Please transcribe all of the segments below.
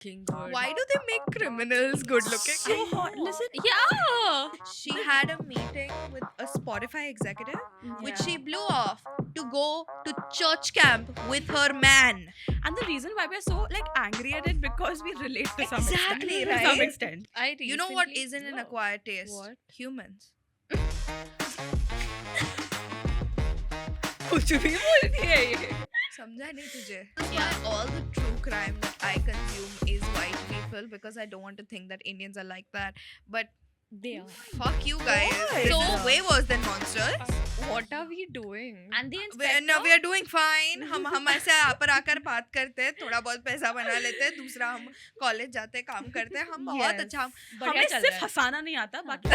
fucking good. Why do they make criminals good looking? So hot. Listen. Yeah. She had a meeting with a Spotify executive, which she blew off to go to church camp with her man. And the reason why we're so like angry at it because we relate to some Exactly, extent. To some right? extent. I You know what recently- isn't an No. acquired taste? What? Humans. कुछ भी बोलती है ये. समझा नहीं तुझे? That's why all the true crime that I consume is white people because I don't want to think that Indians are like that. But They are. fuck you guys. Why? There's So- no way worse than monsters. What are we doing? And the We, inspector. no, we are doing fine. हम ऐसे यहाँ पर आकर बात करते हैं, थोड़ा बहुत पैसा बना लेते हैं, दूसरा हम कॉलेज जाते हैं, काम करते हैं, हम बहुत Yes. अच्छा हमें सिर्फ हंसाना नहीं आता बाकी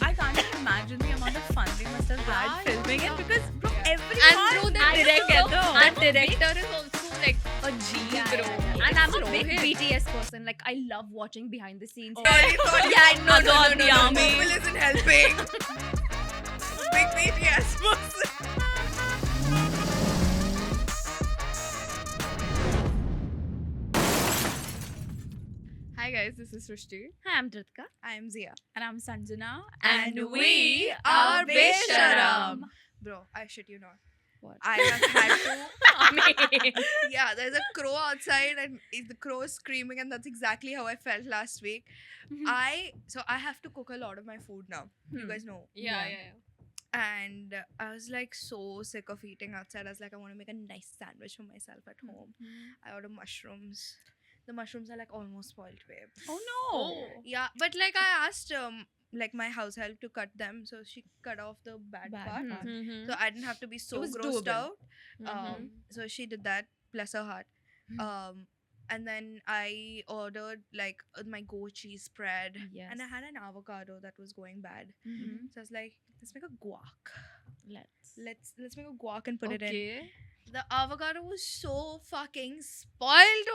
I can't even imagine the amount of fun they must have had filming it because bro, everyone And through the And director, I'm the director is also like a G, bro. And I'm a It's big Rohit. BTS person. Like I love watching behind the scenes. Sorry. Yeah, no, no, Azad no, the no, army. Google isn't helping. Big BTS person. Hi guys, this is Srishti. Hi, I'm Dritka. I am Zia. and I'm Sanjana And we are Besharam. Bro, I shit you not. What? I have had to. Yeah, there's a crow outside, and the crow is screaming, and that's exactly how I felt last week. I have to cook a lot of my food now. You guys know. Yeah. And I was like so sick of eating outside. I was like, I want to make a nice sandwich for myself at home. I ordered mushrooms. The mushrooms are like almost spoiled, babe. oh no Yeah, but like I asked like my house help to cut them, so she cut off the bad part. Mm-hmm. So I didn't have to be so was grossed doable. out. Mhm. So she did that, bless her heart. And then I ordered like my goat cheese spread, and I had an avocado that was going bad. So I was like, let's make a guac. Let's make a guac and put it in. Okay. The avocado was so fucking spoiled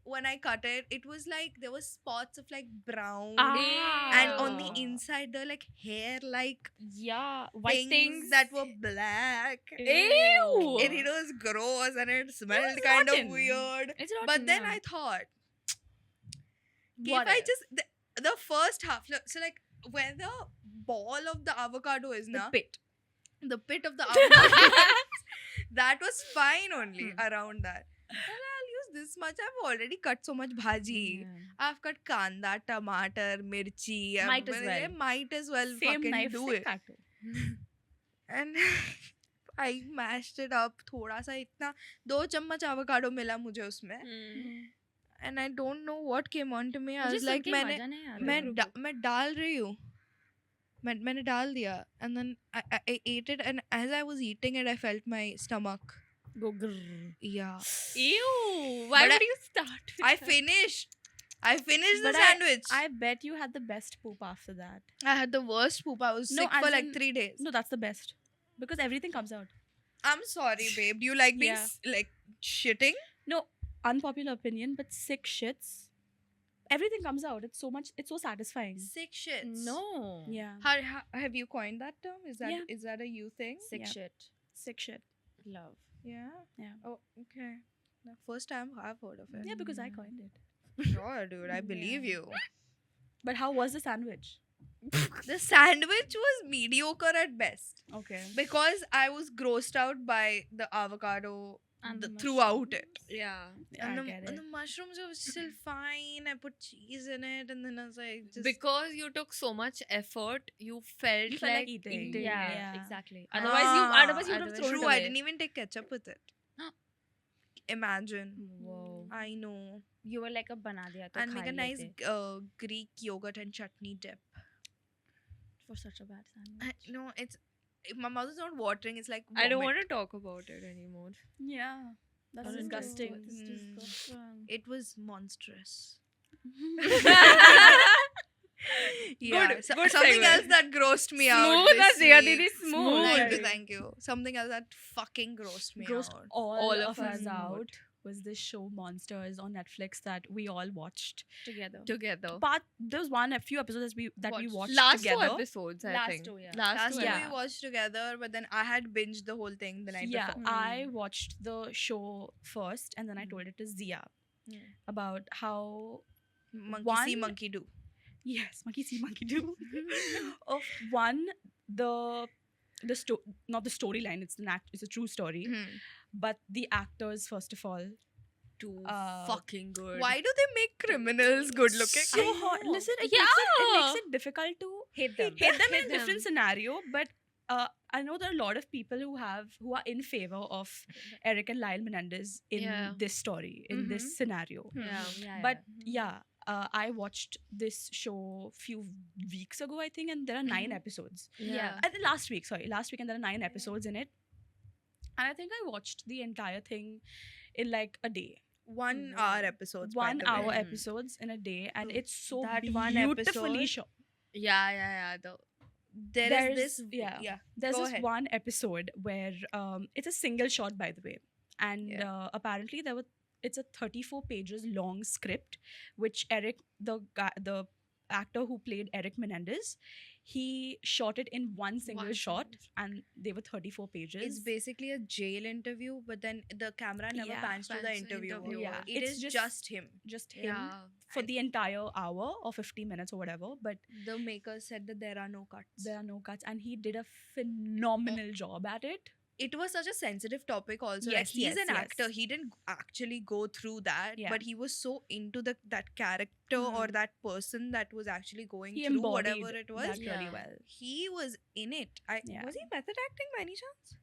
when I cut it. It was like there was spots of like brown, and on the inside there were like hair like yeah white things that were black. Ew. It was gross and it smelled was kind of rotten. weird. It's not. But then I thought, if What I if? just the first half, so like where the ball of the avocado is now, pit the pit of the avocado, that was fine only around that. And I'll use this much. I've already cut so much bhaji. I've cut kanda, tomato, mirchi. Might as well. Might as well same fucking knife do se it. काटो And I mashed it up. थोड़ा सा इतना 2 चम्मच avocado मिला मुझे उसमें. And I don't know what came on to me. I was like, मैं डाल रही हूँ. मैंने डाल दिया. And then I ate it, and as I was eating it, I felt my stomach. go grrr. Yeah. Ew. Why But would you start with I that? finished. I finished the But sandwich. I bet you had the best poop after that. I had the worst poop. I was No, sick for as like in- 3 days. No, that's the best because everything comes out. I'm sorry, babe. Do you like being Yeah. like shitting? No, unpopular opinion, but sick shits, everything comes out. It's so satisfying. Sick shits. No. Yeah, How have you coined that term? Is Yeah. that a you thing? sick Yeah. shit. sick shit. Love. Yeah. Yeah. Oh, okay. The first time I've heard of it. Yeah, because I coined it. Sure, dude. I believe you. But how was the sandwich? The sandwich was mediocre at best Okay. because I was grossed out by the avocado And the throughout it. Yeah. And I the, get and it. the mushrooms were still fine. I put cheese in it, and then I was like, just Because you took so much effort, you felt, You felt like like eating. Yeah, Yeah. exactly. Ah, Otherwise you would have otherwise- thrown true. it I away. didn't even take ketchup with it. Imagine. Whoa. I know. You were like a bana diya to And kha make a liye nice the. Greek yogurt and chutney dip. For such a bad sandwich. No, it's my mouth is not watering. It's like I don't vomit. want to talk about it anymore. Yeah, that's Don't do disgusting. it. It's Mm. disgusting. It was monstrous. Good something segue. else that grossed me out. Smooth this as Zia week. Didi, smooth. Thank you. Something else that fucking grossed me Grossed out. all of us us out. out was this show Monsters on Netflix that we all watched. Together. Together. There was a few episodes that we watched Last together. 2 episodes, I Last think. 2, yeah. Last two time yeah. we watched together, but then I had binged the whole thing the night Yeah, before. I watched the show first and then I told it to Zia. about how Monkey see, One- monkey do. yes, monkey see, monkey do. Of one, the not the storyline. It's a true story, but the actors first of all. Too Uh, fucking good. Why do they make criminals good looking? So hot. Listen, it makes it difficult to Hate them. hate them in Hate a different them. scenario, but I know there are a lot of people who are in favor of Eric and Lyle Menendez in Yeah. this story, in this scenario. Yeah. But yeah, I watched this show few weeks ago, I think, and there are 9 episodes. Yeah. Last week, and there are 9 episodes in it. And I think I watched the entire thing in like a day. 1 hour episodes. by 1 the way. hour episodes in a day, and So it's so that one beautifully episode- shot. Yeah. There's this. yeah. There's Go this ahead. one episode where it's a single shot, by the way, and apparently it's a 34 pages long script, which Eric, the actor who played Eric Menendez, he shot it in one single shot, and they were 34 pages. It's basically a jail interview, but then the camera never Yeah, pans to the pans to interviewer. interviewer. Yeah, It it's is just- just him. just him Yeah. for the entire hour or 50 minutes or whatever, but The maker said that there are no cuts. there are no cuts, and he did a phenomenal job at it. It was such a sensitive topic also. Yes, Like, he's yes, an yes. actor. He didn't actually go through that, Yeah. but he was so into that character or that person that was actually going He through embodied whatever it that was. really Yeah. well. He was in it. Yeah. Was he method acting by any chance?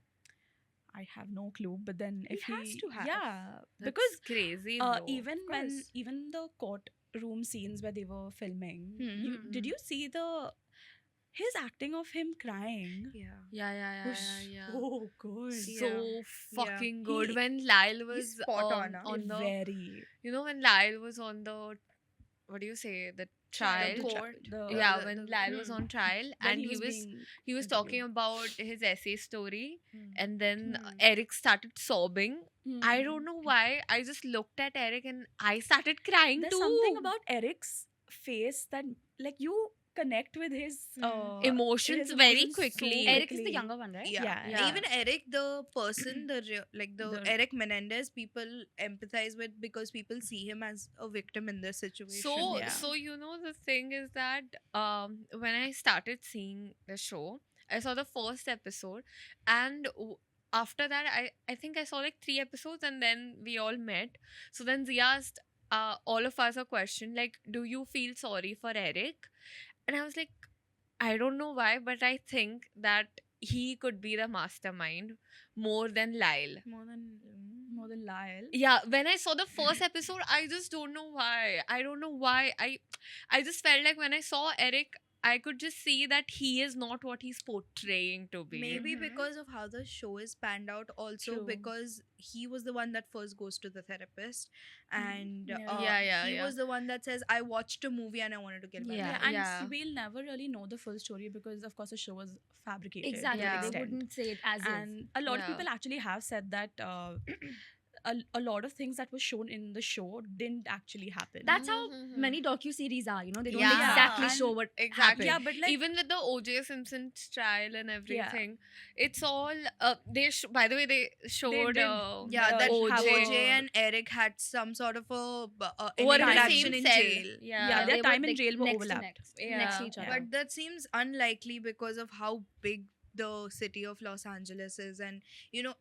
I have no clue, but then He if has to have. yeah, That's because crazy. Bro. even the courtroom scenes where they were filming, did Mhm. you see his acting of him crying? Yeah. Yeah. Was so good. So fucking good. He- When Lyle was spot on, huh? on the, Very when Lyle was on the, what do you say, the trial? The court. Yeah, the- when the- Lyle was on trial, when and he was being talking interviewed. about his essay story, Mm. and then Hmm. Eric started sobbing. I Mhm. don't know why. I just looked at Eric and I started crying There's too. something about Eric's face that like you connect with his Emotions his very emotions so quickly. Eric is the quickly. younger one, right? Yeah. Yeah. Even Eric, the person, the The- Eric Menendez, people empathize with because people see him as a victim in this situation. So Yeah. so the thing is that when I started seeing the show, I saw the first episode, and after that I think I saw like 3 episodes, and then we all met. So then Zia asked all of us a question like, do you feel sorry for Eric? And I was like, I don't know why, but I think that he could be the mastermind more than Lyle. more than Lyle. Yeah, when I saw the first episode, I just don't know why. I don't know why. I just felt like when I saw Eric, I could just see that he is not what he's portraying to be. maybe because of how the show is panned out, also True. because he was the one that first goes to the therapist, and Yeah. he Yeah. was the one that says, I watched a movie and I wanted to kill myself. Yeah. And we'll never really know the full story because of course the show was fabricated. Exactly. to an Yeah. They extent. wouldn't say it as And a lot of Yeah. people actually have said that a lot of things that were shown in the show didn't actually happen. That's how Mhm. many docu-series are, they don't Yeah. exactly And show what exactly. happened. yeah, but like Even with the OJ Simpson trial and everything, it's all. By the way, they showed. did. Yeah, that OJ. OJ and Eric had some sort of an over in the interaction same in cell. jail. Yeah, they their were, time in like, jail were next to overlapped. next to Yeah. each other. But that seems unlikely because of how big the city of Los Angeles is, and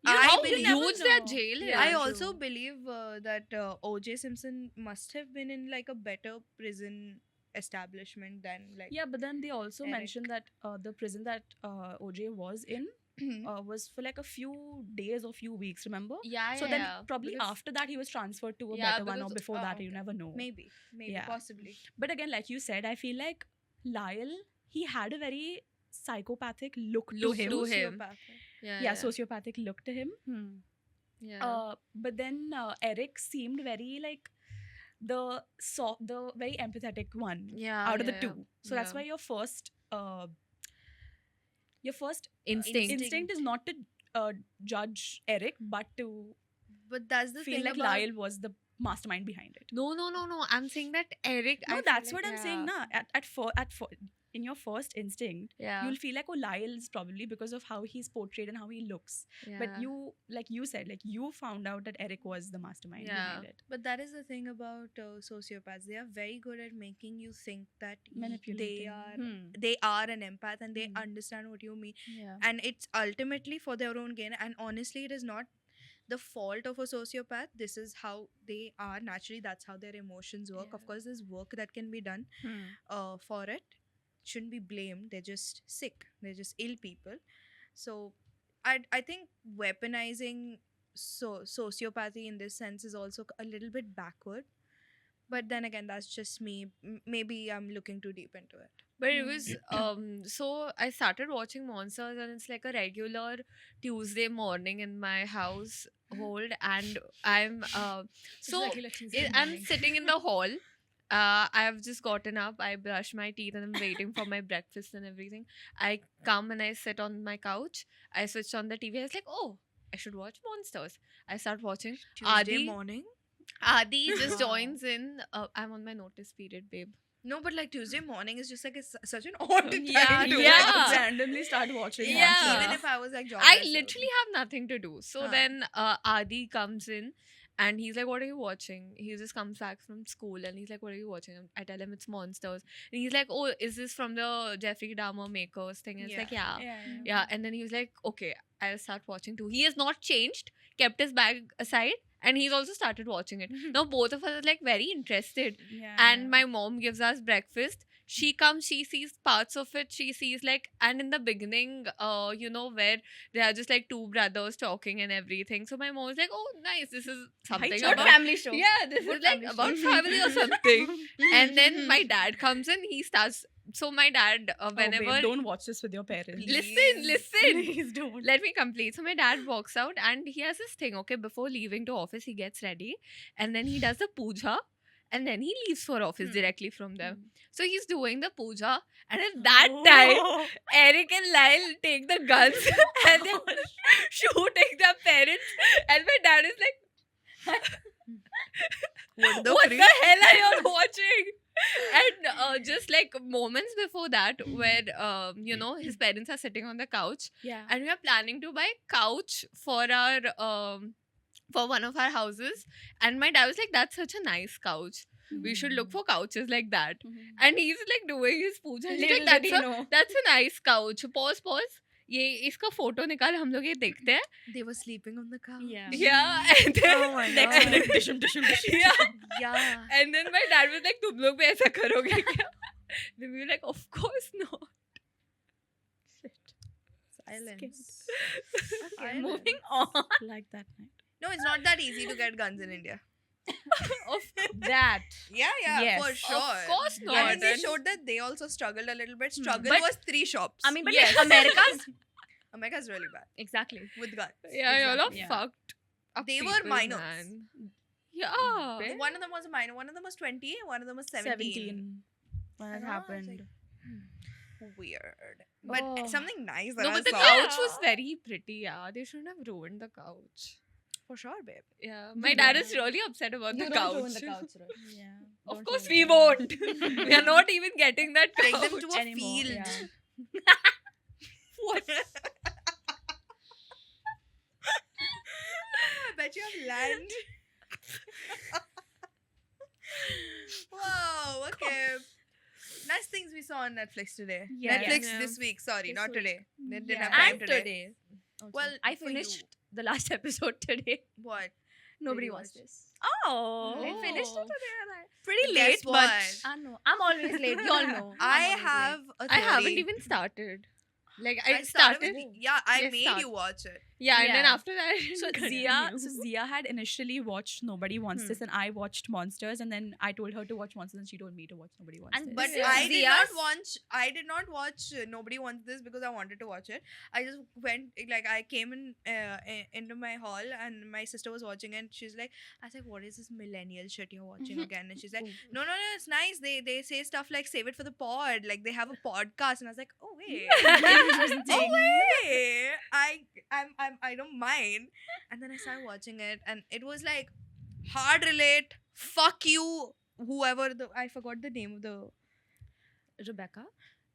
How believe- huge their know. jail is. Yeah, I true. also believe that OJ Simpson must have been in like a better prison establishment than like Yeah, but then they also Eric. mentioned that the prison that OJ was in was for like a few days or few weeks, remember? Yeah, So then probably Because- after that he was transferred to a Yeah, better one, or because- before oh, that you okay. never know. maybe Yeah. possibly. But again, like you said, I feel like Lyle, he had a very psychopathic look Look to him. to him. Sociopath. Yeah, sociopathic look to him. Yeah. But then Eric seemed very like the very empathetic one Yeah. out of the yeah, two. So that's yeah. why your first Instinct. instinct is not to judge Eric, but to But that's the feel thing like about Lyle was the mastermind behind it. No. I'm saying that Eric. No, I feel that's like- what I'm saying. yeah. Nah, in your first instinct, Yeah. you'll feel like, oh, Lyle is probably because of how he's portrayed and how he looks. But Yeah. you, like you said, like you found out that Eric was the mastermind Yeah. behind it. But that is the thing about sociopaths. They are very good at making you think that Manipulating. they are an empath and they Hmm. understand what you mean. Yeah. And it's ultimately for their own gain. And honestly, it is not the fault of a sociopath. This is how they are naturally. That's how their emotions work. Of Yeah. course, there's work that can be done for it. Shouldn't be blamed. They're just sick. They're just ill people. So I think weaponizing sociopathy in this sense is also a little bit backward. But then again, that's just me. Maybe I'm looking too deep into it. But it was so I started watching Monsters, and it's like a regular Tuesday morning in my household, and I'm I'm sitting in the hall. I've just gotten up, I brush my teeth, and I'm waiting for my breakfast and everything. I come and I sit on my couch. I switched on the TV. I was like, oh, I should watch Monsters. I start watching. Tuesday morning? Adi just Wow. joins in. I'm on my notice period, babe. No, but like Tuesday morning is just like such an odd time Yeah, to yeah. Randomly start watching. Yeah. Monsters. Even if I was like job I myself. literally have nothing to do. So then Adi comes in and he's like, what are you watching? He just comes back from school and he's like, what are you watching? I tell him it's Monsters. And he's like, oh, is this from the Jeffrey Dahmer Makers thing? And it's like, yeah. Yeah. And then he was like, okay, I'll start watching too. He has not changed, kept his bag aside, and he's also started watching it. Now both of us are like very interested. Yeah. And my mom gives us breakfast. She comes, she sees parts of it. She sees like, and in the beginning, where they are just like two brothers talking and everything. So my mom was like, oh, nice, this is something Good Good about family show. yeah, this Good is like family about show. family or something. And then my dad comes in. He starts. So my dad, whenever babe, don't watch this with your parents. listen. Please don't. Let me complete. So my dad walks out and he has this thing, okay, before leaving to office, he gets ready and then he does the puja and then he leaves for office directly from there. So he's doing the puja and at that time, Eric and Lyle take the guns and they're shooting their parents and my dad is like, what the hell are you watching? And just like moments before that where his parents are sitting on the couch Yeah. and we are planning to buy couch for our for one of our houses, and my dad was like, that's such a nice couch, we should look for couches like that. And he's like doing his puja and he's like, that's a nice couch. Pause ये इसका photo निकाल, हम लोग ये देखते हैं. They were sleeping on the couch. Yeah. And then Oh my Next God. minute, dishum. yeah. Yeah. And then my dad was like, तुम लोग भी ऐसा करोगे क्या? Then we were like, of course not. Silence. Okay, Silence. moving on. Like that night. No, it's not that easy to get guns in India. Of That. Yeah, Yes. for sure. Of course I not. mean, they showed that they also struggled a little bit. Struggle But- was 3 shops. I mean, but Yes. like America's America's really bad exactly. with guns. Yeah, y'all are Yeah. fucked. up They were people, minors. man. Yeah. Bit. One of them was a minor. One of them was 20. One of them was 17. When I it know, I was happened. like, weird. But Oh. something nice that No, I but the saw. couch was very pretty. Yeah, they shouldn't have ruined the couch. For sure, babe. Yeah, my dad is really upset about the couch. Yeah. Of Don't course, ruin we it. won't. We are not even getting that Take couch. them to a anymore, field. yeah. What? I bet you have land. Wow, okay. Nice things we saw on Netflix today. Yes. Netflix Yeah. this week, sorry, This not week. today. They didn't Yeah. have time And today. today. also. Well, I for finished you. the last episode today. What? Nobody you watched watch? this. Oh, I Oh. finished it today. And Guess Pretty late, but what? I know. I'm always late. Y'all know. I I'm always have a I haven't theory. even started. Like I I started. started. Yeah, I Yes, made start. you watch it. Yeah, and then Yeah. after that, I didn't so continue. Zia had initially watched Nobody Wants This, and I watched Monsters, and then I told her to watch Monsters, and she told me to watch Nobody Wants And This. But This is I did not Zia's- watch. I did not watch. Nobody Wants This because I wanted to watch it. I just went like I came in into my hall and my sister was watching and she's like, I was like, what is this millennial shit you're watching again? And she's like, no, it's nice. They say stuff like save it for the pod. Like they have a podcast, and I was like, oh wait, oh wait, I don't mind. And then I started watching it, and it was like hard relate. Fuck you, whoever I forgot the name of the. Rebecca.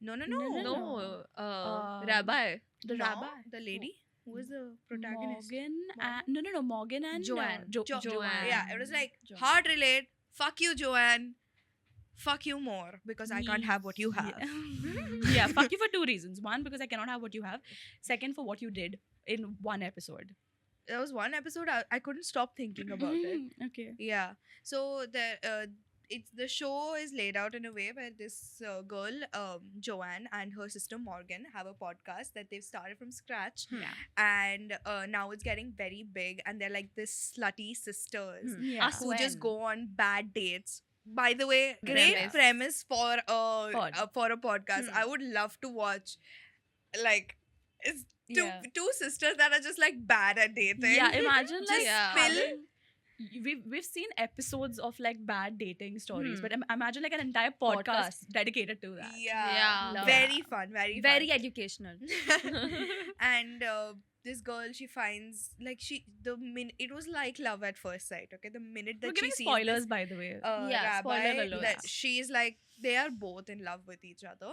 No. No, Um, Rabbi. The No, rabbi. the lady who was the protagonist. Morgan and no, Morgan and Joanne. Joanne. Yeah, it was like Joanne. hard relate. Fuck you, Joanne. Fuck you more because I can't have what you have. Yeah, fuck you for two reasons. One, because I cannot have what you have. Second, for what you did in one episode. There was one episode I couldn't stop thinking about it. Okay. Yeah. So the show is laid out in a way where this girl, Joanne, and her sister Morgan have a podcast that they've started from scratch, Yeah. and now it's getting very big, and they're like this slutty sisters Yeah. Us who just when? go on bad dates. By the way, great premise for a podcast. I would love to watch, like, it's two sisters that are just like bad at dating. Yeah, imagine Just like Yeah. having- we've seen episodes of like bad dating stories, but imagine like an entire podcast dedicated to that. Yeah. Yeah. Very fun. Very fun. Very educational. And this girl, she finds like it was like love at first sight. Okay, the minute We're that she giving sees spoilers, this, by the way. Yeah, spoiler rabbi, alert. that she's like they are both in love with each other,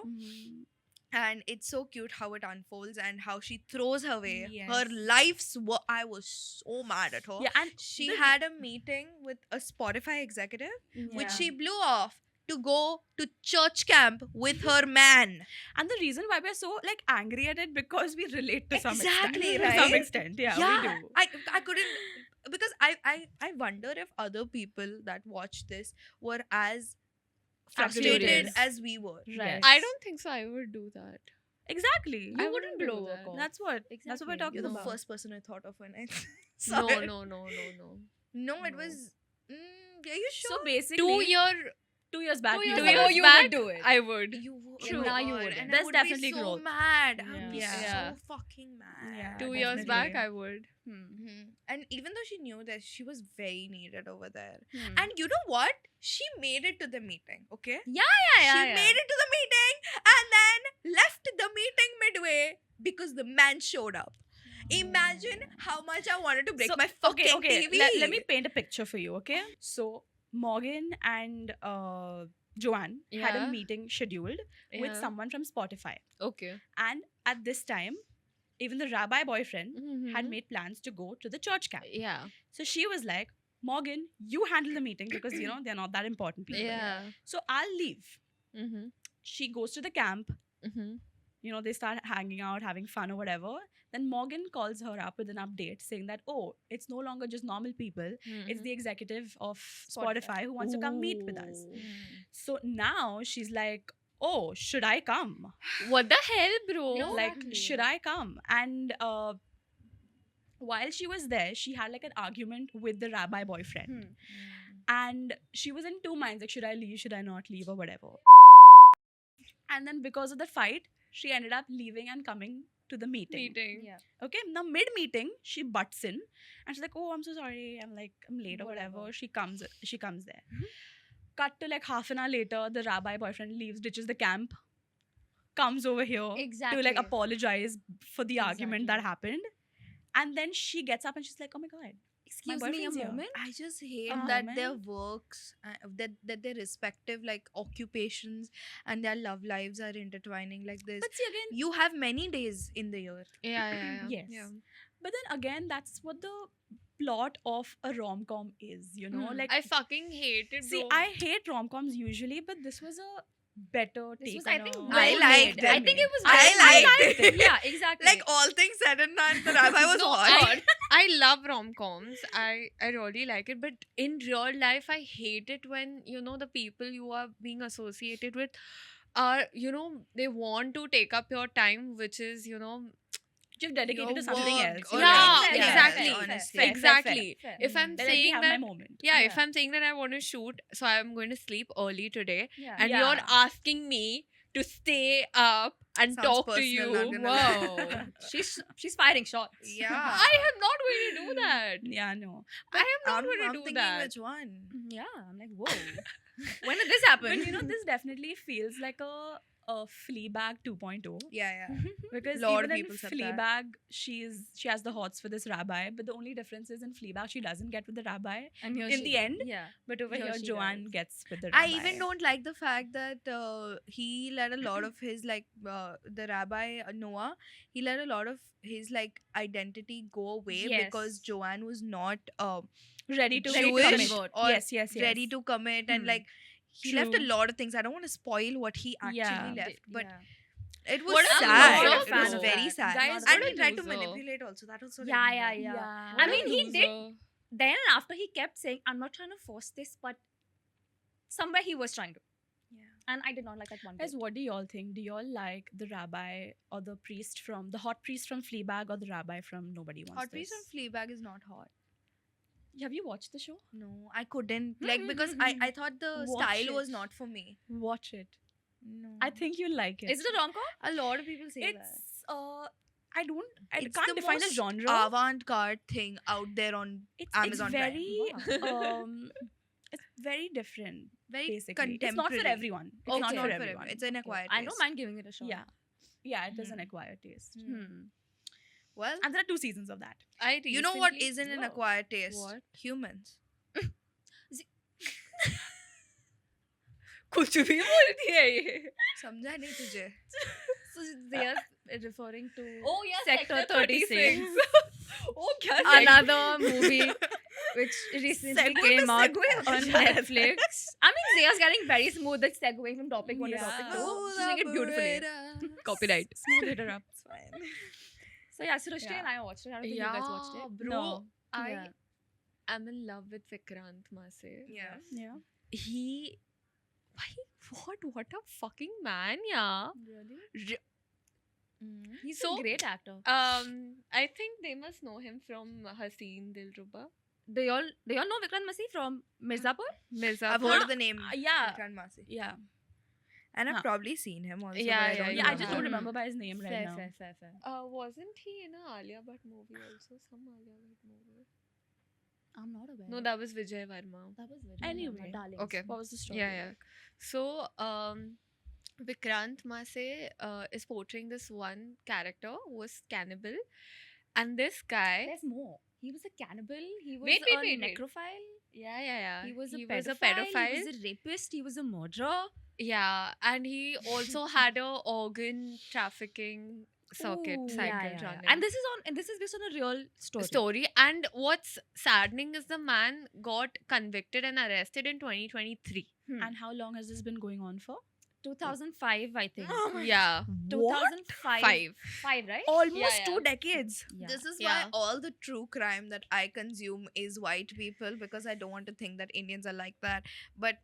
and it's so cute how it unfolds and how she throws her way. Her Yes. life's work. I was so mad at her. Yeah, and She had a meeting with a Spotify executive, which Yeah. she blew off to go to church camp with her man. And the reason why we're so like angry at it because we relate to some Exactly, extent. To some right? extent, yeah, Yeah, we do. I couldn't, because I wonder if other people that watched this were as frustrated Frustrated. as we were. Right. I don't think so. I would do that. Exactly. I You wouldn't wouldn't do blow a that. call. That's what we're Exactly. talking You're the about. first person I thought of when I No, saw it. no. No, it No. was. Are you sure? So basically, 2 years 2 years back, Two you years were- ago, you would do it. I would. you would. True. Now you would, wouldn't. and There's I would definitely be so growth. mad. I would be Yeah. so fucking mad. Yeah, 2 years definitely. back, I would. And even though she knew that she was very needed over there, Hmm. and you know what? She made it to the meeting. Okay. Yeah, She made it to the meeting and then left the meeting midway because the man showed up. Imagine how much I wanted to break So, my fucking okay. TV. Let me paint a picture for you, okay? So Morgan and Joanne had a Yeah. meeting scheduled with Yeah. someone from Spotify, Okay. and at this time, even the rabbi boyfriend had Mhm. made plans to go to the church camp. Yeah. So she was like, Morgan, you handle the meeting because you know they're not that important people. Yeah. So I'll leave. Mm-hmm. She goes to the camp. Mm-hmm. You know, they start hanging out, having fun or whatever. Then Morgan calls her up with an update saying that, oh, it's no longer just normal people. It's the executive of Spotify who wants to come meet with us. So now she's like, oh, should I come? What the hell, bro? No. Like, Exactly. should I come? And while she was there, she had like an argument with the rabbi boyfriend. And she was in two minds, like, should I leave, should I not leave, or whatever. And then because of the fight, she ended up leaving and coming to the meeting. Yeah. Okay, now mid-meeting, she butts in and she's like, oh, I'm so sorry, I'm late or whatever. She comes there. Cut to like half an hour later, the rabbi boyfriend leaves, ditches the camp, comes over here Exactly. to like apologize for the argument that Exactly. happened. And then she gets up and she's like, oh my god, Excuse my me a boyfriend's here. moment. I just hate A that their moment. works, that their respective like occupations and their love lives are intertwining like this. But see again, You have many days in the year. Yeah. Yes. Yeah. But then again, that's what the plot of a rom-com is, you know? Hmm. Like, I fucking hate it, see, bro. I hate rom-coms usually, but this was a better this take was, I on think, a- well I liked made. I it. think it was. I liked it. Yeah, exactly. Like all things said and done, the rabbi was No, hot. I love rom-coms. I really like it. But in real life, I hate it when, you know, the people you are being associated with are, you know, they want to take up your time, which is, you know, you've dedicated Your to something work else. or Yeah, anything. exactly. Honestly. Fair, exactly. fair. If I'm Then let me saying have that, my moment. yeah, if I'm saying that I want to shoot, so I'm going to sleep early today, Yeah. and Yeah. you're asking me to stay up and Sounds talk to personal, you. not gonna Whoa. lie. she's firing shots. Yeah. I am not going to do that. Yeah, no. I am not I'm going to do thinking that. which one. Yeah, I'm like, whoa. When did this happen? But you know, this definitely feels like a Fleabag 2.0. Yeah. Because Lot of even in people said that. Fleabag, she has the hots for this rabbi, but the only difference is in Fleabag she doesn't get with the rabbi And here in she- the end, Yeah. but over Here here she Joanne does. gets with the I rabbi. even don't like the fact that he let a lot of his the rabbi Noah. He let a lot of his identity go away because Yes. Joanne was not ready to Jewish commit. or yes. ready to commit and Hmm. he left a True. lot of things. I don't want to spoil what he actually Yeah. left, but Yeah. it was What a sad. loser, It was bro. very sad. Guys, And what he a tried to loser. manipulate also. That was so Yeah. really bad. Yeah. I mean, he did. Then after he kept saying, "I'm not trying to force this," but somewhere he was trying to, Yeah. and I did not like that one bit. Guys, what do y'all think? Do y'all like the rabbi or the hot priest from Fleabag or the rabbi from Nobody Wants Hot This? piece on Fleabag is not hot. Have you watched the show? No, I couldn't because I thought the Watch style was it. not for me. Watch it. No, I think you'll like it. Is it a rom com? a lot of people say that. It's I It's can't the define the most genre. avant-garde thing out there on Amazon it's very Prime. it's very different. very Basically, contemporary. it's not for everyone. It's Okay, not not for for everyone. everyone. It's an acquired I don't taste. mind giving it a shot. Yeah, it does an Hmm. acquired taste. Hmm. Well, And there are 2 seasons of that. you know what recently- isn't an Whoa. acquired taste? What? Humans. कुछ भी बोलती है ये. समझा नहीं तुझे? So they are referring to Oh, yeah, Sector Sector 36. 36. Oh, क्या Another movie which recently Segue came पे out segue on अच्छा है. Netflix. I mean, they are getting very smooth at segueing from topic one to Yeah. topic two. Smooth She's doing it beautifully. operator. Copyright. Smooth it up. It's fine. So yeah, Srishti Yeah. and I watched it. I don't think you guys watched it. bro. No. I Yeah. am in love with Vikrant Masse. Yeah. Yeah. He, what a fucking man, yeah. Really? He's So, a great actor. I think they must know him from Haseen Dilruba. They all know Vikrant Massey from Mirzapur? Mirzapur. I've heard of the name. yeah. Vikrant Massey. Yeah. And I've Huh. probably seen him also. Yeah, but I yeah, don't Yeah, I just remember. don't remember by his name right Fair, now. fair. Wasn't he in a Alia Bhatt movie also? Some Alia Bhatt movie. I'm not aware. No, that was Vijay Varma. that was very Anyway, darling. Okay. What was the story? Yeah. So, Vikrant Masse is portraying this one character who was cannibal, and this guy. There's more. He was a cannibal. He was Wait, a wait. necrophile. Yeah. He was a He pedophile. He was a rapist. He was a murderer. Yeah, and he also had a organ trafficking circuit Ooh, cycle yeah. running. And this is based on a real story. And what's saddening is the man got convicted and arrested in 2023. And how long has this been going on for? 2005, I think. Oh my Yeah, 2005. 5. Right? Almost Yeah. 2 decades. Yeah. This is Yeah. why all the true crime that I consume is white people because I don't want to think that Indians are like that. But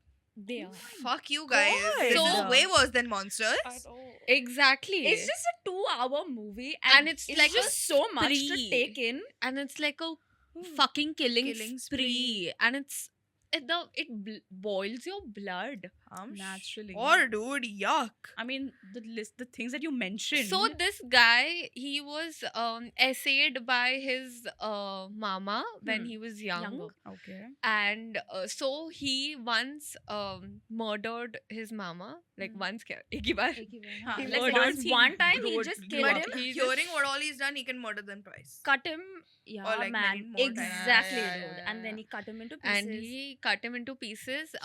They are. fuck you guys. God. This is So- way worse than Monsters. Exactly. It's just a 2-hour movie, And it's like a just so much to spree. take in. And it's like a fucking killing Killing spree. And it boils your blood. Naturally. Or dude, yuck. I mean, the things that you mentioned. So this guy, he was essayed by his mama when he was young. Younger. Okay. And so he once murdered his mama. Like once kya? Ek hi baar. Huh. He Like murdered once, him. one time he Good just lord. killed But him, He hearing what all he's done, he can murder them twice. cut him. Yeah, Or like many man. more times. Exactly, Yeah, dude. yeah, And then yeah. he cut him into pieces. And he cut him into pieces,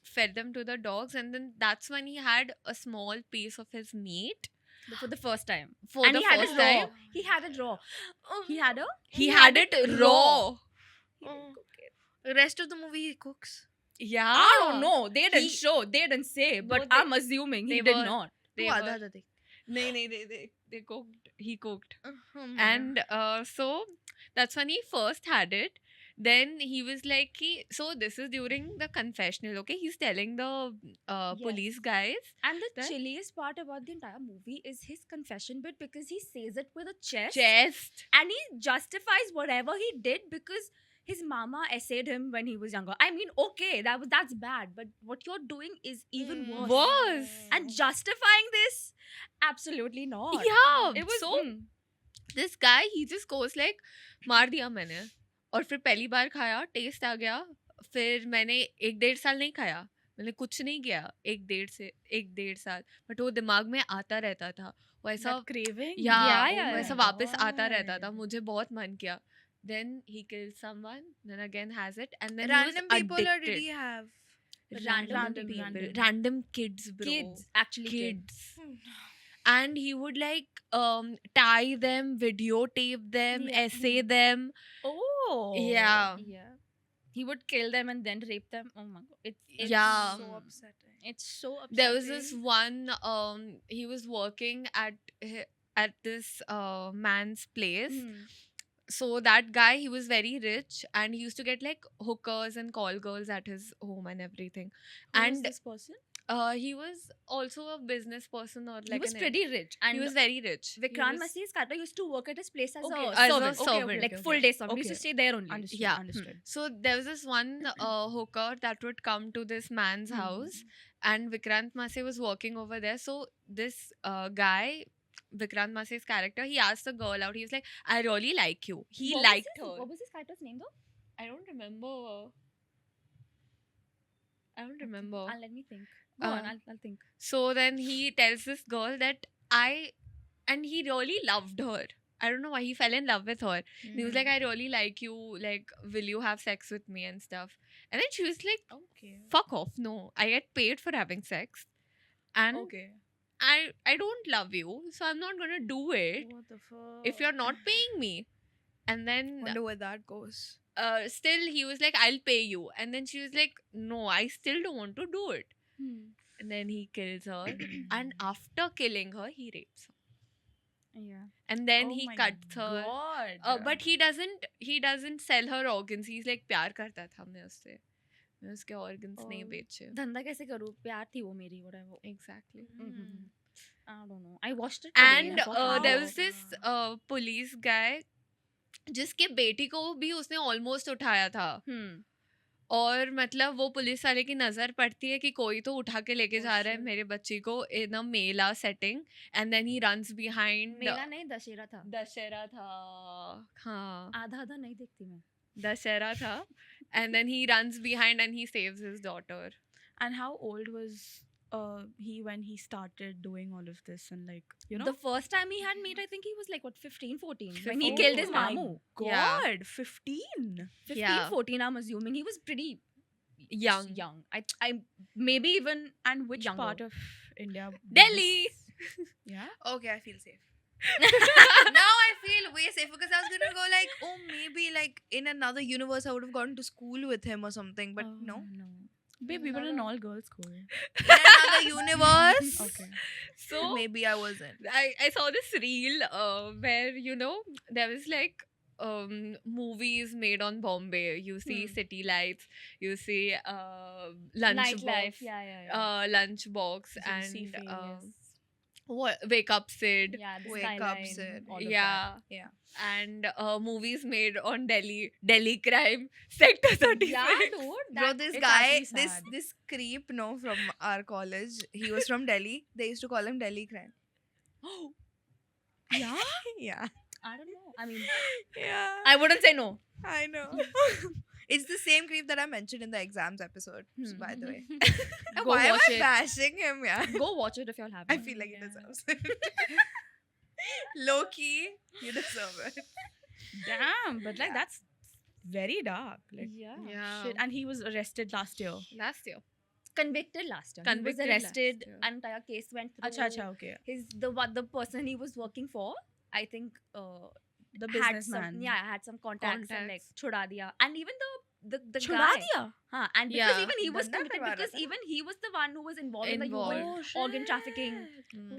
fed them to the dogs, and then that's when he had a small piece of his meat for the first time. for And the he had first it raw. time. He had it raw. He had a. He had it raw. The rest of the movie he cooks. Yeah. I don't know. They didn't He- show. They didn't say. But they- I'm assuming he they did were- not. They Tu were, आधा आधा देख. they cooked. He cooked. Hmm. And so that's when he first had it. Then he was like, so this is during the confessional, okay? He's telling the police guys. And the That- chilliest part about the entire movie is his confession bit because he says it with a chest. And he justifies whatever he did because his mama essayed him when he was younger. I mean, okay, that's bad, but what you're doing is even worse. Was. And justifying this, absolutely not. Yeah. It was so this guy, he just goes like, मार दिया मैंने और फिर पहली बार खाया test आ गया फिर मैंने 1-1.5 साल नहीं खाया मैंने कुछ नहीं किया 1-1.5 साल, बट वो दिमाग में आता रहता था, वो ऐसा That craving. या Yeah, वो yeah, ऐसा yeah. वापस आता रहता था, मुझे बहुत मन किया. Then he killed someone, then again has it, and then Random he was people, or did addicted. he have? Random people, random kids, bro. Kids, actually kids. And he would like tie them, videotape them, Yeah, essay them. Oh. Yeah. Yeah. He would kill them and then rape them. Oh my god. It's Yeah. So upsetting. It's so upsetting. There was this one he was working at this man's place. So that guy, he was very rich, and he used to get like hookers and call girls at his home and everything. Who was And this person? he was also a business person, or He like was pretty rich. And he was very rich. Vikrant He was- Massey's character used to work at his place as Okay. a As a servant. servant. Like full day servant. He used to Okay. stay there only. Understood. Yeah. Understood. So there was this one hooker that would come to this man's house, and Vikrant Massey was working over there. So this guy, Vikrant Massey's character, he asked the girl out. He was like, "I really like you." He What was liked his- her. What was his character's name though? I don't remember. Let me think. Go on, I'll think. So then he tells this girl that and he really loved her. I don't know why he fell in love with her. And he was like, "I really like you. Like, will you have sex with me and stuff?" And then she was like, Okay. "Fuck off. No, I get paid for having sex. And Okay. I don't love you, so I'm not gonna do it What the fuck? if you're not paying me." And then Wonder where that goes. still he was like, "I'll pay you." And then she was like, "No, I still don't want to do it." And then he kills her. And after killing her, he rapes her. Yeah. And then Oh he my cuts her. God. But he doesn't sell her organs. He's like, प्यार करता था मैं उससे. मैं उसके organs नहीं बेचे. धंधा कैसे करूँ? प्यार थी वो मेरी, whatever. Exactly. I don't know. I watched it today And I thought, there wow. was this police guy जिसके बेटी को भी उसने almost उठाया था. और मतलब वो पुलिस वाले की नजर पड़ती है कि कोई तो उठा के लेके जा रहा है मेरे बच्ची को in a mela setting, and then he runs behind. मेला नहीं, दशहरा था. दशहरा था, हाँ आधा नहीं देखती मैं. दशहरा था. And then he runs behind and he saves his daughter. And how old was he when he started doing all of this, and like, you know, The first time he had meat, I think he was like what, 15, 14 when he 15, killed his Oh my mamu. Yeah. God, 15. 15, Yeah. 14, I'm assuming. He was pretty Young. I maybe even And which younger. part of India? was Delhi. this? Yeah. Okay, I feel safe. Now I feel way safer, because I was gonna go like, oh, maybe like in another universe I would have gone to school with him or something, but no. Babe, we were in an all-girls school. In another universe, Okay. So maybe I wasn't. I saw this reel where, you know, there was like movies made on Bombay. You see City Lights, you see nightlife. Lunchbox, Yeah. Lunchbox, Juicy and Face. what Wake Up Sid. Yeah, the Wake Up, skyline, Sid. all of Yeah. Yeah. And movies made on Delhi crime, Sector 36. that. Yeah, dude. Bro, That, this it's guy, actually this sad. this creep, no, from our college, he was from Delhi. They used to call him Delhi crime. yeah. Yeah. I don't know. I mean, Yeah. I wouldn't say no. I know. It's the same creep that I mentioned in the exams episode, by the way. Go Why am watch I it. bashing him? Yeah. Go watch it if y'all have. I feel like he deserves it. Low key, you deserve it. Damn, but like Yeah. that's very dark. Like, Yeah. Yeah. shit. And he was arrested last year. Last year. Convicted last year. Convicted he last was arrested. year. Entire case went through. Acha, okay. The person he was working for, I think, The had businessman. some, had some contacts and like Contacts. chuda diya. And even the Chura guy, diya? and because Yeah. even he was Danda convicted karwa because raha tha. even he was the one who was involved in the Involved. human organ trafficking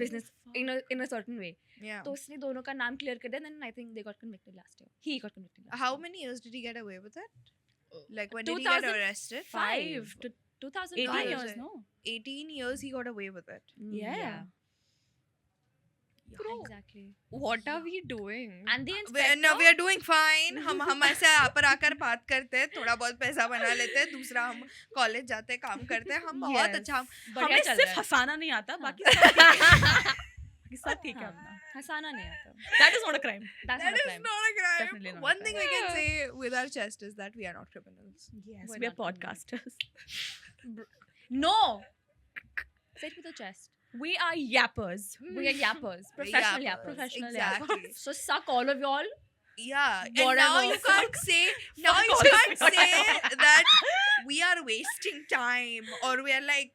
business in a certain way. Yeah. तो उसने दोनों का नाम clear कर दिया, then I think they got convicted last year. He got convicted last How year. many years did he get away with it? Like when did he get arrested? 5 to 2005. 18 years, years, no? 18 years he got away with it. Yeah. Bro. Exactly. What are we doing? And the No, inspector. we are doing fine. हम ऐसे यहाँ पर आकर बात करते हैं, थोड़ा बहुत पैसा बना लेते हैं, दूसरा हम कॉलेज जाते हैं, काम करते हैं, हम बहुत Yes. अच्छा बढ़िया हमें चल सिर्फ रहा है. हंसाना नहीं आता, बाकी सब ठीक है. बाकी सब ठीक है हाँ. अपना. हंसाना नहीं आता. That is not a crime. That's That not a is crime. not a crime. Definitely not a One thing we can crime. say with our chest is that we are not criminals. Yes, We're we are not criminals. podcasters. No. Say it with your chest. We are yappers. We are yappers. Professional yappers. Exactly. So suck all of y'all. Yeah. And Whatever. now you can't say that we are wasting time or we are like